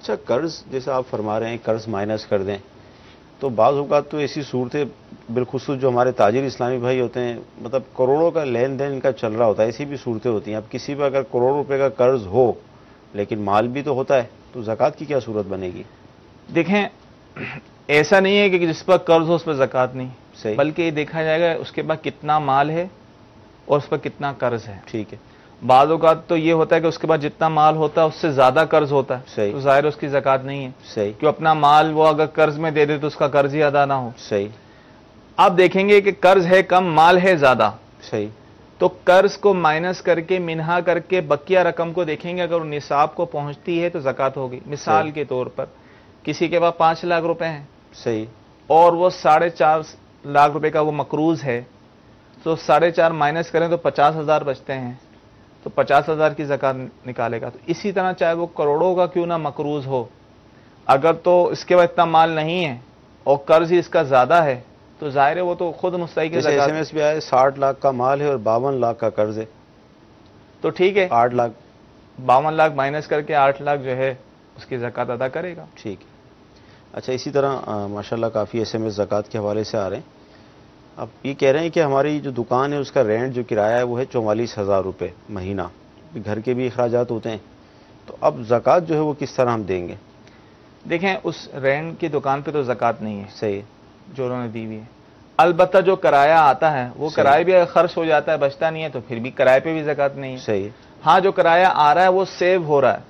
[SPEAKER 2] اچھا، قرض جیسے آپ فرما رہے ہیں قرض مائنس کر دیں، تو بعض اوقات تو ایسی صورتیں بالخصوص جو ہمارے تاجر اسلامی بھائی ہوتے ہیں، مطلب کروڑوں کا لین دین ان کا چل رہا ہوتا ہے، ایسی بھی صورتیں ہوتی ہیں. اب کسی پہ اگر کروڑ روپے کا قرض ہو لیکن مال بھی تو ہوتا ہے، تو زکوٰۃ کی کیا صورت بنے گی؟
[SPEAKER 3] دیکھیں، ایسا نہیں ہے کہ جس پر قرض ہو اس پر زکوٰۃ نہیں.
[SPEAKER 2] صحیح.
[SPEAKER 3] بلکہ یہ دیکھا جائے گا اس کے بعد کتنا مال ہے اور اس پر کتنا قرض ہے.
[SPEAKER 2] ٹھیک ہے.
[SPEAKER 3] بعض اوقات تو یہ ہوتا ہے کہ اس کے بعد جتنا مال ہوتا ہے اس سے زیادہ قرض ہوتا ہے.
[SPEAKER 2] صحیح.
[SPEAKER 3] تو ظاہر اس کی زکوٰۃ نہیں ہے.
[SPEAKER 2] صحیح.
[SPEAKER 3] کہ اپنا مال وہ اگر قرض میں دے دے تو اس کا قرض ہی ادا نہ ہو.
[SPEAKER 2] صحیح.
[SPEAKER 3] آپ دیکھیں گے کہ قرض ہے کم، مال ہے زیادہ.
[SPEAKER 2] صحیح.
[SPEAKER 3] تو قرض کو مائنس کر کے منہا کر کے بقیہ رقم کو دیکھیں گے، اگر نصاب کو پہنچتی ہے تو زکوٰۃ ہوگی. مثال کے طور پر کسی کے پاس 5 لاکھ روپے ہیں.
[SPEAKER 2] صحیح.
[SPEAKER 3] اور وہ 4.5 لاکھ روپے کا وہ مقروض ہے، تو 4.5 مائنس کریں تو 50,000 بچتے ہیں، تو 50,000 کی زکات نکالے گا۔ تو اسی طرح چاہے وہ کروڑوں کا کیوں نہ مقروض ہو، اگر تو اس کے بعد اتنا مال نہیں ہے اور قرض ہی اس کا زیادہ ہے تو ظاہر ہے وہ تو خود مستحق ہے۔
[SPEAKER 2] جیسے SMS بھی آئے 60 لاکھ کا مال ہے اور 52 لاکھ کا قرض ہے،
[SPEAKER 3] تو ٹھیک ہے
[SPEAKER 2] 8 لاکھ
[SPEAKER 3] 52 لاکھ مائنس کر کے 8 لاکھ جو ہے اس کی زکات ادا کرے گا۔
[SPEAKER 2] ٹھیک ہے۔ اچھا اسی طرح ماشاءاللہ کافی SMS زکوٰۃ کے حوالے سے آ رہے ہیں۔ اب یہ کہہ رہے ہیں کہ ہماری جو دکان ہے اس کا رینٹ جو کرایہ ہے وہ ہے 44,000 روپے مہینہ، گھر کے بھی اخراجات ہوتے ہیں، تو اب زکوٰۃ جو ہے وہ کس طرح ہم دیں گے؟
[SPEAKER 3] دیکھیں اس رینٹ کی دکان پہ تو زکات نہیں ہے
[SPEAKER 2] صحیح
[SPEAKER 3] جو انہوں نے دی ہوئی ہے، البتہ جو کرایہ آتا ہے وہ کرایہ بھی اگر خرچ ہو جاتا ہے بچتا نہیں ہے تو پھر بھی کرایہ پہ بھی زکات نہیں ہے۔
[SPEAKER 2] صحیح۔
[SPEAKER 3] ہاں جو کرایہ آ رہا ہے وہ سیو ہو رہا ہے،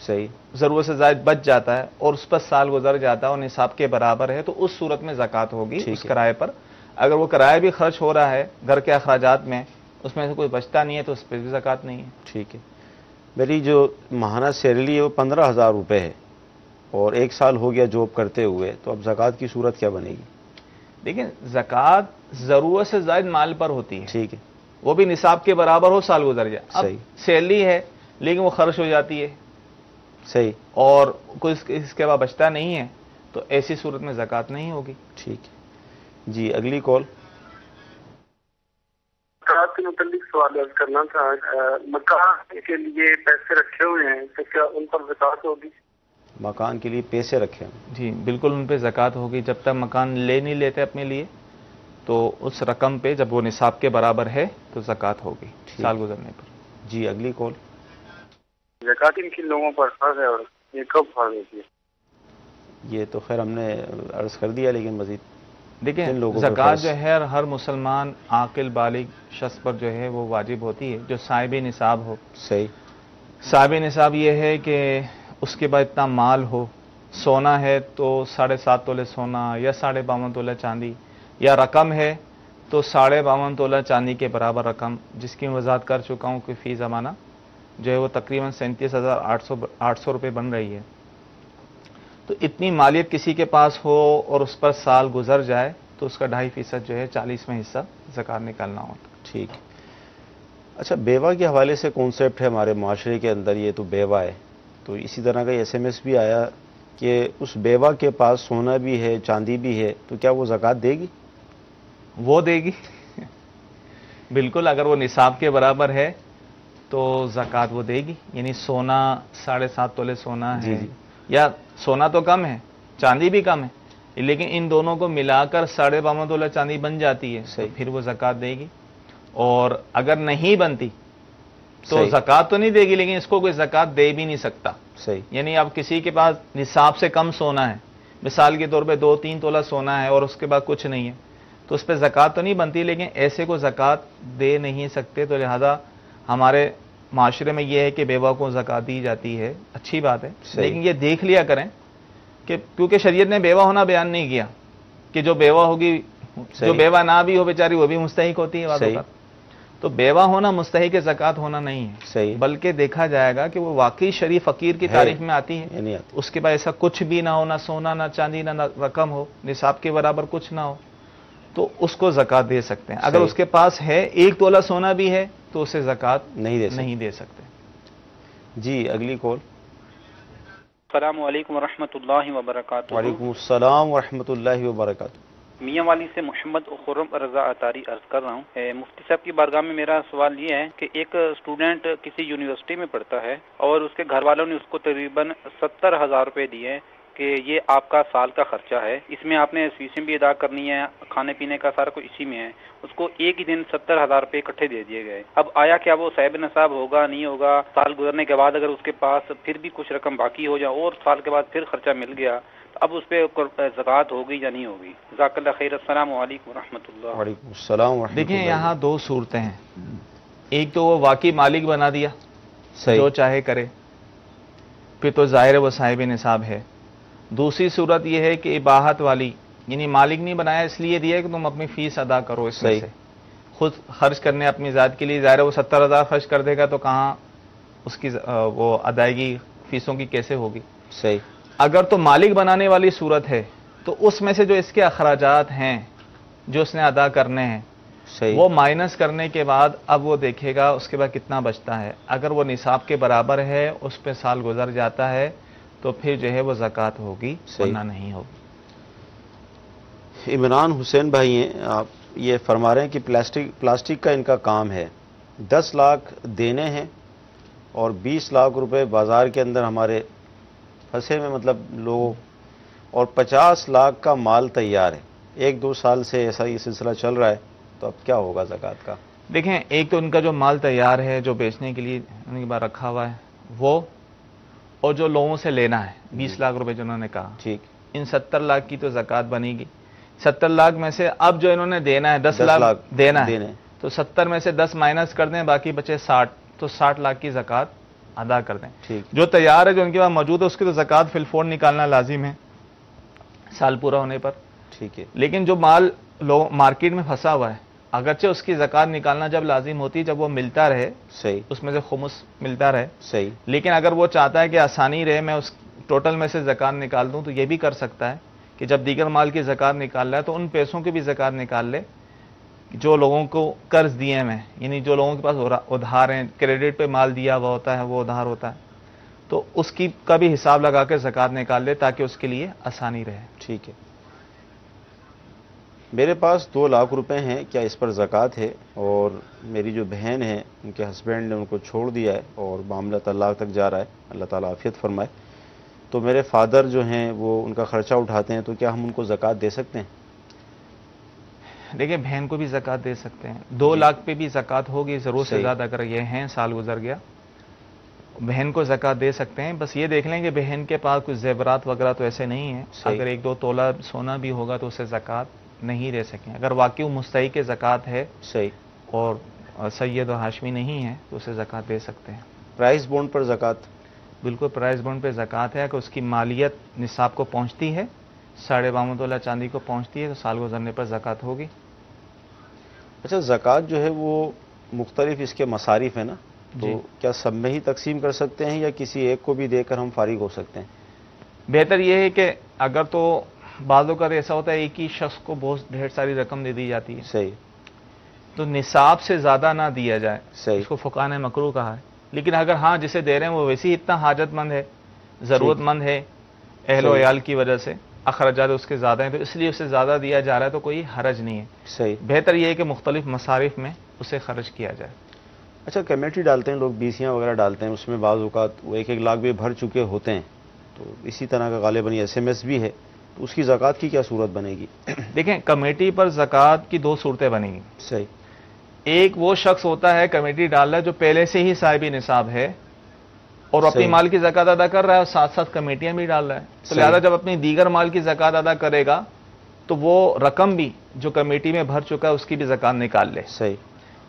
[SPEAKER 2] صحیح،
[SPEAKER 3] ضرورت سے زائد بچ جاتا ہے اور اس پر سال گزر جاتا ہے اور نصاب کے برابر ہے، تو اس صورت میں زکات ہوگی اس کرایہ پر۔ اگر وہ کرایہ بھی خرچ ہو رہا ہے گھر کے اخراجات میں، اس میں سے کوئی بچتا نہیں ہے تو اس پہ بھی زکات نہیں ہے۔
[SPEAKER 2] ٹھیک ہے۔ میری جو ماہانہ سیلری ہے وہ 15,000 روپے ہے اور 1 سال ہو گیا جاب کرتے ہوئے، تو اب زکوٰۃ کی صورت کیا بنے گی؟
[SPEAKER 3] دیکھیں زکات ضرورت سے زائد مال پر ہوتی ہے،
[SPEAKER 2] ٹھیک ہے،
[SPEAKER 3] وہ بھی نصاب کے برابر ہو سال گزر جائے۔ اب
[SPEAKER 2] صحیح،
[SPEAKER 3] سیلری ہے لیکن وہ خرچ ہو جاتی ہے
[SPEAKER 2] صحیح،
[SPEAKER 3] اور کوئی اس کے بعد بچتا نہیں ہے تو ایسی صورت میں زکات نہیں ہوگی۔
[SPEAKER 2] ٹھیک ہے جی۔ اگلی کال۔
[SPEAKER 11] زکوٰۃ کے متعلق سوال عرض کرنا تھا، مکان کے لیے پیسے رکھے ہوئے ہیں تو کیا ان پر زکوٰۃ ہوگی؟
[SPEAKER 2] مکان کے لیے پیسے رکھے ہیں،
[SPEAKER 3] جی بالکل ان پہ زکات ہوگی، جب تک مکان لے نہیں لیتے اپنے لیے تو اس رقم پہ جب وہ نصاب کے برابر ہے تو زکات ہوگی سال گزرنے پر۔
[SPEAKER 2] جی اگلی کال۔
[SPEAKER 11] زکوٰۃ ان کن لوگوں پر فرض ہے اور یہ کب فرض ہوتی ہے؟
[SPEAKER 2] یہ تو خیر ہم نے عرض کر دیا، لیکن مزید
[SPEAKER 3] دیکھیں زکات جو ہے ہر مسلمان عاقل بالغ شخص پر جو ہے وہ واجب ہوتی ہے جو صاحب نصاب ہو۔
[SPEAKER 2] صحیح۔
[SPEAKER 3] صاحب نصاب یہ ہے کہ اس کے بعد اتنا مال ہو، سونا ہے تو 7.5 تولے سونا یا 52.5 تولے چاندی، یا رقم ہے تو 52.5 تولہ چاندی کے برابر رقم، جس کی میں وضاحت کر چکا ہوں کہ فی زمانہ جو ہے وہ تقریباً 37,800 روپے بن رہی ہے۔ تو اتنی مالیت کسی کے پاس ہو اور اس پر سال گزر جائے تو اس کا 2.5% جو ہے 40واں حصہ زکات نکالنا ہوتا۔
[SPEAKER 2] ٹھیک۔ اچھا بیوہ کے حوالے سے کانسیپٹ ہے ہمارے معاشرے کے اندر، یہ تو بیوہ ہے، تو اسی طرح کا SMS بھی آیا کہ اس بیوہ کے پاس سونا بھی ہے چاندی بھی ہے تو کیا وہ زکات دے گی؟
[SPEAKER 3] وہ دے گی بالکل، اگر وہ نصاب کے برابر ہے تو زکات وہ دے گی، یعنی سونا 7.5 تولے سونا ہے، یا سونا تو کم ہے چاندی بھی کم ہے لیکن ان دونوں کو ملا کر 52.5 تولہ چاندی بن جاتی ہے تو پھر وہ زکات دے گی، اور اگر نہیں بنتی تو زکات تو نہیں دے گی لیکن اس کو کوئی زکات دے بھی نہیں سکتا۔
[SPEAKER 2] صحیح۔
[SPEAKER 3] یعنی اب کسی کے پاس نصاب سے کم سونا ہے، مثال کے طور پہ 2-3 تولہ سونا ہے اور اس کے بعد کچھ نہیں ہے تو اس پہ زکات تو نہیں بنتی، لیکن ایسے کو زکات دے نہیں سکتے، تو لہذا ہمارے معاشرے میں یہ ہے کہ بیوہ کو زکات دی جاتی ہے، اچھی بات ہے، لیکن یہ دیکھ لیا کریں کہ کیونکہ شریعت نے بیوہ ہونا بیان نہیں کیا کہ جو بیوہ ہوگی، جو بیوہ نہ بھی ہو بیچاری وہ بھی مستحق ہوتی ہے بعض اوقات، تو بیوہ ہونا مستحق زکات ہونا نہیں ہے، بلکہ دیکھا جائے گا کہ وہ واقعی شریف فقیر کی تعریف میں آتی ہے، اس کے بعد ایسا کچھ بھی نہ ہو، نہ سونا نہ چاندی نہ رقم ہو، نصاب کے برابر کچھ نہ ہو، تو اس کو زکات دے سکتے ہیں۔ اگر اس کے پاس ہے 1 تولہ سونا بھی ہے تو اسے زکات نہیں دے سکتے۔
[SPEAKER 2] جی اگلی کال۔
[SPEAKER 12] السلام علیکم ورحمۃ اللہ وبرکاتہ۔
[SPEAKER 2] وعلیکم السلام ورحمۃ اللہ وبرکاتہ۔
[SPEAKER 12] میاں والی سے محمد خرم رضا اطاری عرض کر رہا ہوں۔ مفتی صاحب کی بارگاہ میں میرا سوال یہ ہے کہ ایک اسٹوڈنٹ کسی یونیورسٹی میں پڑھتا ہے اور اس کے گھر والوں نے اس کو تقریباً 70,000 روپے دیے کہ یہ آپ کا سال کا خرچہ ہے، اس میں آپ نے فیسیں بھی ادا کرنی ہے، کھانے پینے کا سارا کچھ اسی میں ہے، اس کو ایک ہی دن 70,000 روپے اکٹھے دے دیے گئے۔ اب آیا کیا وہ صاحب نصاب ہوگا نہیں ہوگا؟ سال گزرنے کے بعد اگر اس کے پاس پھر بھی کچھ رقم باقی ہو جائے اور سال کے بعد پھر خرچہ مل گیا تو اب اس پہ زکات ہوگی یا نہیں ہوگی؟ جزاک اللہ خیر۔ السلام علیکم ورحمۃ اللہ۔
[SPEAKER 2] وعلیکم السلام ورحمۃ اللہ۔
[SPEAKER 3] دیکھیں یہاں 2 صورتیں ہیں، ایک تو وہ واقعی مالک بنا دیا، جو چاہے کرے، پھر تو ظاہر ہے وہ صاحب نصاب ہے۔ دوسری صورت یہ ہے کہ اباحت والی، یعنی مالک نہیں بنایا اس لیے دیا کہ تم اپنی فیس ادا کرو، اس میں سے خود خرچ کرنے اپنی ذات کے لیے، ظاہر ہے وہ 70,000 خرچ کر دے گا تو کہاں اس کی وہ ادائیگی فیسوں کی کیسے ہوگی؟
[SPEAKER 2] صحیح۔
[SPEAKER 3] اگر تو مالک بنانے والی صورت ہے تو اس میں سے جو اس کے اخراجات ہیں جو اس نے ادا کرنے ہیں وہ مائنس کرنے کے بعد اب وہ دیکھے گا اس کے بعد کتنا بچتا ہے. اگر وہ نصاب کے برابر ہے, اس پہ سال گزر جاتا ہے, تو پھر جو ہے وہ زکوٰۃ ہوگی, ورنہ نہیں ہوگی.
[SPEAKER 2] عمران حسین بھائی ہیں, آپ یہ فرما رہے ہیں کہ پلاسٹک کا ان کا کام ہے, 10 لاکھ دینے ہیں اور 20 لاکھ روپے بازار کے اندر ہمارے پھنسے میں, مطلب لوگ, اور 50 لاکھ کا مال تیار ہے. 1-2 سال سے ایسا یہ سلسلہ چل رہا ہے, تو اب کیا ہوگا زکوٰۃ کا؟
[SPEAKER 3] دیکھیں, ایک تو ان کا جو مال تیار ہے, جو بیچنے کے لیے ان کے پاس رکھا ہوا ہے وہ, اور جو لوگوں سے لینا ہے 20 لاکھ روپے جو انہوں نے کہا, ٹھیک, ان 70 لاکھ کی تو زکوٰۃ بنے گی. 70 لاکھ میں سے اب جو انہوں نے دینا ہے 10 لاکھ دینا ہے, تو 70 میں سے 10 مائنس کر دیں, باقی بچے 60, تو 60 لاکھ کی زکوٰۃ ادا کر دیں. جو تیار ہے, جو ان کے پاس موجود ہے, اس کی تو زکوٰۃ فی الفور نکالنا لازم ہے سال پورا ہونے پر. ٹھیک ہے. لیکن جو مال مارکیٹ میں پھنسا ہوا ہے, اگرچہ اس کی زکوٰۃ نکالنا جب لازم ہوتی ہے جب وہ ملتا رہے, صحیح, اس میں سے خمس ملتا رہے, صحیح, لیکن اگر وہ چاہتا ہے کہ آسانی رہے, میں اس ٹوٹل میں سے زکوٰۃ نکال دوں, تو یہ بھی کر سکتا ہے کہ جب دیگر مال کی زکوٰۃ نکال رہا ہے تو ان پیسوں کی بھی زکوٰۃ نکال لے جو لوگوں کو قرض دیے میں, یعنی جو لوگوں کے پاس ادھار ہیں, کریڈٹ پہ مال دیا ہوا ہوتا ہے, وہ ادھار ہوتا ہے, تو اس کی کا بھی حساب لگا کے زکوٰۃ نکال لے تاکہ اس کے لیے آسانی رہے.
[SPEAKER 2] ٹھیک ہے. میرے پاس 2 لاکھ روپے ہیں, کیا اس پر زکوٰۃ ہے؟ اور میری جو بہن ہے, ان کے ہسبینڈ نے ان کو چھوڑ دیا ہے اور معاملہ طلاق تک جا رہا ہے, اللہ تعالیٰ عافیت فرمائے. تو میرے فادر جو ہیں وہ ان کا خرچہ اٹھاتے ہیں, تو کیا ہم ان کو زکوٰۃ دے سکتے ہیں؟
[SPEAKER 3] دیکھیں, بہن کو بھی زکوٰۃ دے سکتے ہیں. 2 لاکھ پہ بھی زکوٰۃ ہوگی ضرور سے زیادہ, اگر یہ ہیں, سال گزر گیا, بہن کو زکوٰۃ دے سکتے ہیں. بس یہ دیکھ لیں کہ بہن کے پاس کچھ زیورات وغیرہ تو ایسے نہیں ہیں, اگر 1-2 تولہ سونا بھی ہوگا تو اسے زکوٰۃ نہیں دے سکیں. اگر واقعی مستحق زکوٰۃ ہے, صحیح, اور سید و ہاشمی نہیں ہے, تو اسے زکوٰۃ دے سکتے ہیں.
[SPEAKER 2] پرائز بونڈ پر زکوٰۃ؟
[SPEAKER 3] بالکل, پرائز بونڈ پہ زکوٰۃ ہے کہ اس کی مالیت نصاب کو پہنچتی ہے, 52.5 تولہ چاندی کو پہنچتی ہے, تو سال گزرنے پر زکوٰۃ ہوگی.
[SPEAKER 2] اچھا, زکوٰۃ جو ہے وہ مختلف اس کے مصارف ہیں نا, تو کیا سب میں ہی تقسیم کر سکتے ہیں یا کسی ایک کو بھی دے کر ہم فارغ ہو سکتے ہیں؟
[SPEAKER 3] بہتر یہ ہے کہ اگر تو بعض اوقات ایسا ہوتا ہے ایک ہی شخص کو بہت ڈھیر ساری رقم دے دی جاتی ہے, صحیح, تو نصاب سے زیادہ نہ دیا جائے, صحیح, اس کو فقہاء نے مکروہ کہا ہے. لیکن اگر ہاں جسے دے رہے ہیں وہ ویسے ہی اتنا حاجت مند ہے, ضرورت مند ہے, اہل و عیال کی وجہ سے اخراجات اس کے زیادہ ہیں, تو اس لیے اسے زیادہ دیا جا رہا ہے, تو کوئی حرج نہیں ہے. صحیح, بہتر یہ ہے کہ مختلف مصارف میں اسے خرچ کیا جائے.
[SPEAKER 2] اچھا, کمیٹی ڈالتے ہیں لوگ, بیسیاں وغیرہ ڈالتے ہیں, اس میں بعض اوقات وہ 1-1 لاکھ بھی بھر چکے ہوتے ہیں, تو اسی طرح کا غالباً SMS بھی ہے, تو اس کی زکوٰۃ کی کیا صورت بنے گی؟
[SPEAKER 3] دیکھیں, کمیٹی پر زکوٰۃ کی 2 صورتیں بنیں گی.
[SPEAKER 2] صحیح.
[SPEAKER 3] ایک وہ شخص ہوتا ہے کمیٹی ڈال رہا ہے جو پہلے سے ہی صاحب نصاب ہے اور اپنی مال کی زکوٰۃ ادا کر رہا ہے, اور ساتھ ساتھ کمیٹیاں بھی ڈال رہا ہے, تو لہٰذا جب اپنی دیگر مال کی زکوٰۃ ادا کرے گا تو وہ رقم بھی جو کمیٹی میں بھر چکا ہے اس کی بھی زکوٰۃ نکال لے. صحیح.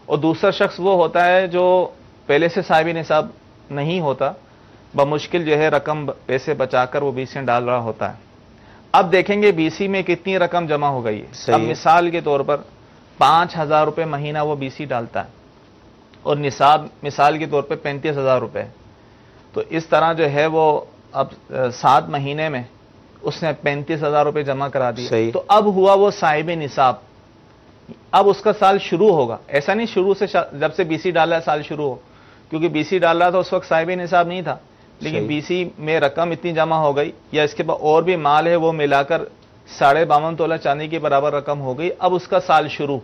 [SPEAKER 3] اور دوسرا شخص وہ ہوتا ہے جو پہلے سے صاحب نصاب نہیں ہوتا, بمشکل جو ہے رقم پیسے بچا کر وہ BC ڈال رہا ہوتا ہے. اب دیکھیں گے BC میں کتنی رقم جمع ہو گئی ہے. اب مثال کے طور پر 5,000 روپے مہینہ وہ BC ڈالتا ہے, اور نصاب مثال کے طور پہ 35,000 روپے, تو اس طرح جو ہے وہ اب 7 مہینے میں اس نے 35,000 روپے جمع کرا دیے, تو اب ہوا وہ صاحب نصاب. اب اس کا سال شروع ہوگا, ایسا نہیں شروع سے جب سے BC ڈالا ہے سال شروع ہو, کیونکہ BC ڈال رہا تھا اس وقت صاحب نصاب نہیں تھا, لیکن BC میں رقم اتنی جمع ہو گئی, یا اس کے بعد اور بھی مال ہے وہ ملا کر 52.5 تولہ چاندی کے برابر رقم ہو گئی, اب اس کا سال شروع.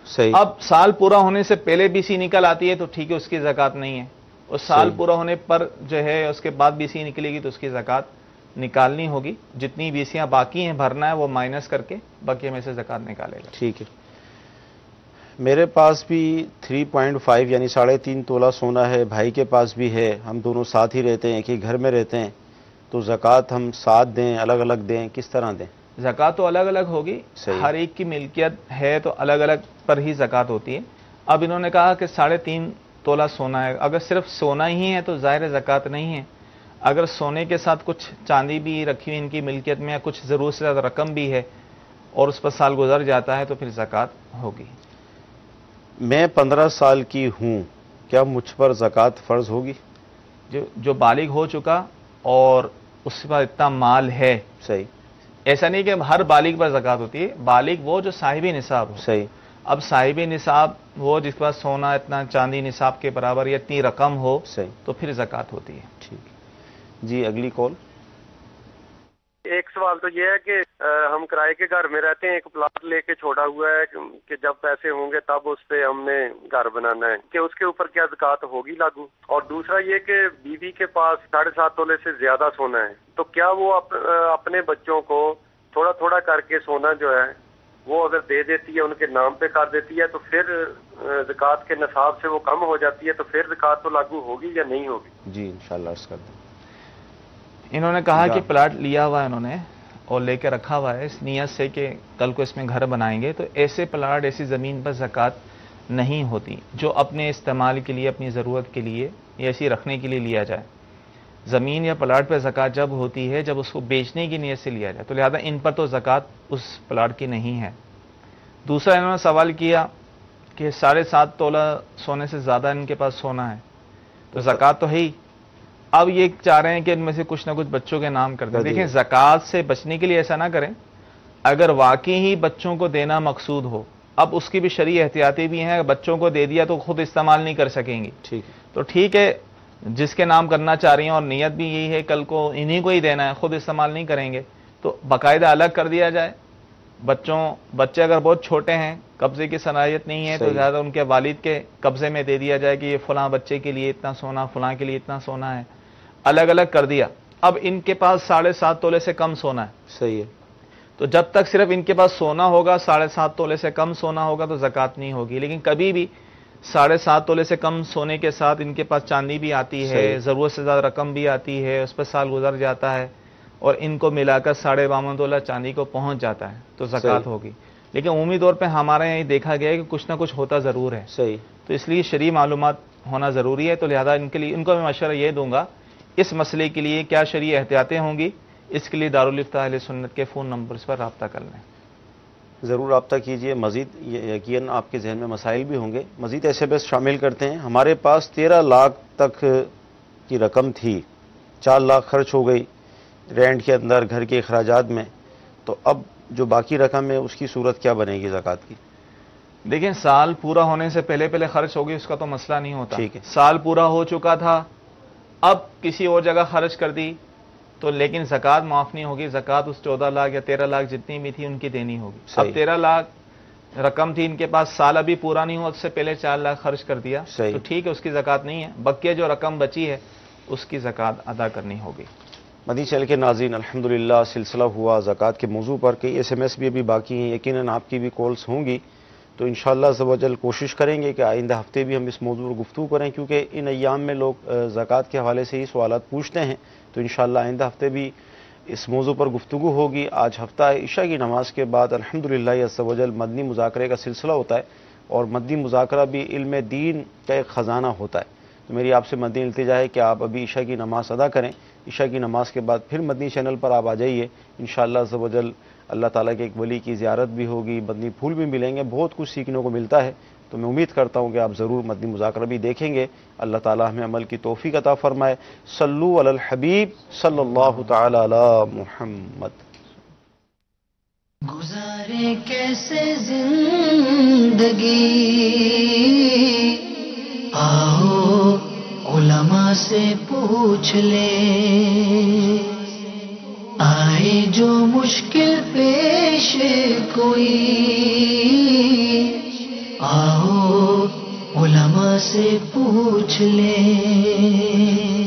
[SPEAKER 3] صحیح. اب سال پورا ہونے سے پہلے BC نکل آتی ہے تو ٹھیک ہے, اس کی زکوٰۃ نہیں ہے, اور سال پورا ہونے پر جو ہے اس کے بعد BC نکلے گی تو اس کی زکوٰۃ نکالنی ہوگی. جتنی BCیاں باقی ہیں بھرنا ہے وہ مائنس کر کے باقی میں سے زکوٰۃ نکالے گا.
[SPEAKER 2] ٹھیک ہے. میرے پاس بھی 3.5 یعنی 3.5 تولہ سونا ہے, بھائی کے پاس بھی ہے, ہم دونوں ساتھ ہی رہتے ہیں, ایک ہی گھر میں رہتے ہیں, تو زکوٰۃ ہم ساتھ دیں الگ الگ دیں, کس طرح دیں؟
[SPEAKER 3] زکوٰۃ تو الگ الگ ہوگی, ہر ایک کی ملکیت ہے تو الگ الگ پر ہی زکوٰۃ ہوتی ہے. اب انہوں نے کہا کہ 3.5 تولہ سونا ہے, اگر صرف سونا ہی ہے تو ظاہر زکوٰۃ نہیں ہے. اگر سونے کے ساتھ کچھ چاندی بھی رکھی ہوئی ان کی ملکیت میں, یا کچھ ضرور سے زیادہ رقم بھی ہے اور اس پر سال گزر جاتا ہے تو پھر زکوٰۃ ہوگی.
[SPEAKER 2] میں 15 سال کی ہوں, کیا مجھ پر زکوٰۃ فرض ہوگی؟
[SPEAKER 3] جو بالغ ہو چکا اور اس کے پاس اتنا مال ہے.
[SPEAKER 2] صحیح.
[SPEAKER 3] ایسا نہیں کہ ہر بالغ پر زکوٰۃ ہوتی ہے, بالغ وہ جو صاحب نصاب ہو.
[SPEAKER 2] صحیح.
[SPEAKER 3] اب صاحب نصاب وہ جس کے پاس سونا اتنا چاندی نصاب کے برابر یا اتنی رقم ہو
[SPEAKER 2] صحیح
[SPEAKER 3] تو پھر زکوٰۃ ہوتی ہے.
[SPEAKER 2] ٹھیک جی اگلی کال.
[SPEAKER 13] ایک سوال تو یہ ہے کہ ہم کرائے کے گھر میں رہتے ہیں, ایک پلاٹ لے کے چھوڑا ہوا ہے کہ جب پیسے ہوں گے تب اس پہ ہم نے گھر بنانا ہے, کہ اس کے اوپر کیا زکوٰۃ ہوگی لاگو؟ اور دوسرا یہ کہ بیوی کے پاس 7.5 تولے سے زیادہ سونا ہے, تو کیا وہ اپنے بچوں کو تھوڑا تھوڑا کر کے سونا جو ہے وہ اگر دے دیتی ہے, ان کے نام پہ کر دیتی ہے, تو پھر زکوٰۃ کے نصاب سے وہ کم ہو جاتی ہے, تو پھر زکوٰۃ تو لاگو ہوگی یا نہیں ہوگی؟
[SPEAKER 2] جی انشاءاللہ عرض کر دیں.
[SPEAKER 3] انہوں نے کہا کہ پلاٹ لیا ہوا ہے انہوں نے اور لے کے رکھا ہوا ہے اس نیت سے کہ کل کو اس میں گھر بنائیں گے, تو ایسے پلاٹ ایسی زمین پر زکوٰۃ نہیں ہوتی جو اپنے استعمال کے لیے, اپنی ضرورت کے لیے یا ایسی رکھنے کے لیے لیا جائے. زمین یا پلاٹ پہ زکوٰۃ جب ہوتی ہے جب اس کو بیچنے کی نیت سے لیا جائے, تو لہذا ان پر تو زکوٰۃ اس پلاٹ کی نہیں ہے. دوسرا انہوں نے سوال کیا کہ 7.5 تولہ سونے سے زیادہ ان کے پاس سونا ہے تو زکوٰۃ تو ہے ہی, اب یہ چاہ رہے ہیں کہ ان میں سے کچھ نہ کچھ بچوں کے نام کر دیں. دیکھیں زکوٰۃ سے بچنے کے لیے ایسا نہ کریں, اگر واقعی ہی بچوں کو دینا مقصود ہو, اب اس کی بھی شرعی احتیاطی بھی ہیں, بچوں کو دے دیا تو خود استعمال نہیں کر سکیں گی, تو ٹھیک ہے جس کے نام کرنا چاہ رہی ہیں اور نیت بھی یہی ہے کل کو انہی کو ہی دینا ہے, خود استعمال نہیں کریں گے, تو باقاعدہ الگ کر دیا جائے. بچے اگر بہت چھوٹے ہیں, قبضے کی صلاحیت نہیں ہے, تو زیادہ ان کے والد کے قبضے میں دے دیا جائے کہ یہ فلاں بچے کے لیے اتنا سونا, فلاں کے لیے اتنا سونا ہے, الگ الگ کر دیا. اب ان کے پاس 7.5 تولے سے کم سونا ہے,
[SPEAKER 2] صحیح ہے,
[SPEAKER 3] تو جب تک صرف ان کے پاس سونا ہوگا 7.5 تولے سے کم سونا ہوگا تو زکوٰۃ نہیں ہوگی. لیکن کبھی بھی 7.5 تولے سے کم سونے کے ساتھ ان کے پاس چاندی بھی آتی ہے, ضرورت سے زیادہ رقم بھی آتی ہے, اس پہ سال گزر جاتا ہے اور ان کو ملا کر 52.5 تولہ چاندی کو پہنچ جاتا ہے تو زکوٰۃ ہوگی. لیکن عمومی طور پہ ہمارے یہاں دیکھا گیا ہے کہ کچھ نہ کچھ ہوتا ضرور ہے,
[SPEAKER 2] صحیح,
[SPEAKER 3] تو اس لیے شرعی معلومات ہونا ضروری ہے. تو لہذا ان کے لیے ان کو میں مشورہ یہ دوں گا اس مسئلے کے لیے کیا شرعی احتیاطیں ہوں گی, اس کے لیے دارالفتاء اہل سنت کے فون نمبرز پر رابطہ کر لیں.
[SPEAKER 2] ضرور رابطہ کیجئے. مزید یقیناً آپ کے ذہن میں مسائل بھی ہوں گے, مزید ایسے بس شامل کرتے ہیں. ہمارے پاس 13 لاکھ تک کی رقم تھی, 4 لاکھ خرچ ہو گئی رینٹ کے اندر, گھر کے اخراجات میں, تو اب جو باقی رقم ہے اس کی صورت کیا بنے گی زکوٰۃ کی؟
[SPEAKER 3] دیکھیں سال پورا ہونے سے پہلے خرچ ہوگی اس کا تو مسئلہ نہیں ہوتا.
[SPEAKER 2] ٹھیک ہے,
[SPEAKER 3] سال پورا ہو چکا تھا, اب کسی اور جگہ خرچ کر دی تو لیکن زکوٰۃ معاف نہیں ہوگی. زکوٰۃ اس 14 لاکھ یا 13 لاکھ جتنی بھی تھی ان کی دینی ہوگی. اب 13 لاکھ رقم تھی ان کے پاس, سال ابھی پورا نہیں ہوا, اس سے پہلے 4 لاکھ خرچ کر دیا, تو ٹھیک ہے اس کی زکوٰۃ نہیں ہے. بقیہ جو رقم بچی ہے اس کی زکوٰۃ ادا کرنی ہوگی.
[SPEAKER 2] مدنی چینل کے ناظرین, الحمدللہ سلسلہ ہوا زکوٰۃ کے موضوع پر. کئی ایس ایم ایس بھی ابھی باقی ہیں, یقیناً آپ کی بھی کالز ہوں گی, تو انشاءاللہ عز و جل کوشش کریں گے کہ آئندہ ہفتے بھی ہم اس موضوع پر گفتگو کریں, کیونکہ ان ایام میں لوگ زکوٰۃ کے حوالے سے ہی سوالات پوچھتے ہیں. تو انشاءاللہ آئندہ ہفتے بھی اس موضوع پر گفتگو ہوگی. آج ہفتہ عشاء کی نماز کے بعد الحمدللہ عز و جل مدنی مذاکرے کا سلسلہ ہوتا ہے, اور مدنی مذاکرہ بھی علم دین کا ایک خزانہ ہوتا ہے. تو میری آپ سے مدنی التجا ہے کہ آپ ابھی عشاء کی نماز ادا کریں, عشاء کی نماز کے بعد پھر مدنی چینل پر آپ آ جائیے. انشاءاللہ عز و جل اللہ تعالیٰ کے ایک ولی کی زیارت بھی ہوگی, مدنی پھول بھی ملیں گے, بہت کچھ سیکھنے کو ملتا ہے. تو میں امید کرتا ہوں کہ آپ ضرور مدنی مذاکرہ بھی دیکھیں گے. اللہ تعالیٰ ہمیں عمل کی توفیق عطا فرمائے. صلو علی الحبیب صلی اللہ تعالی علی محمد.
[SPEAKER 1] گزارے کیسے زندگی, آؤ علماء سے پوچھ لیں, آئے جو مشکل پیش کوئی, آؤ علماء سے پوچھ لیں.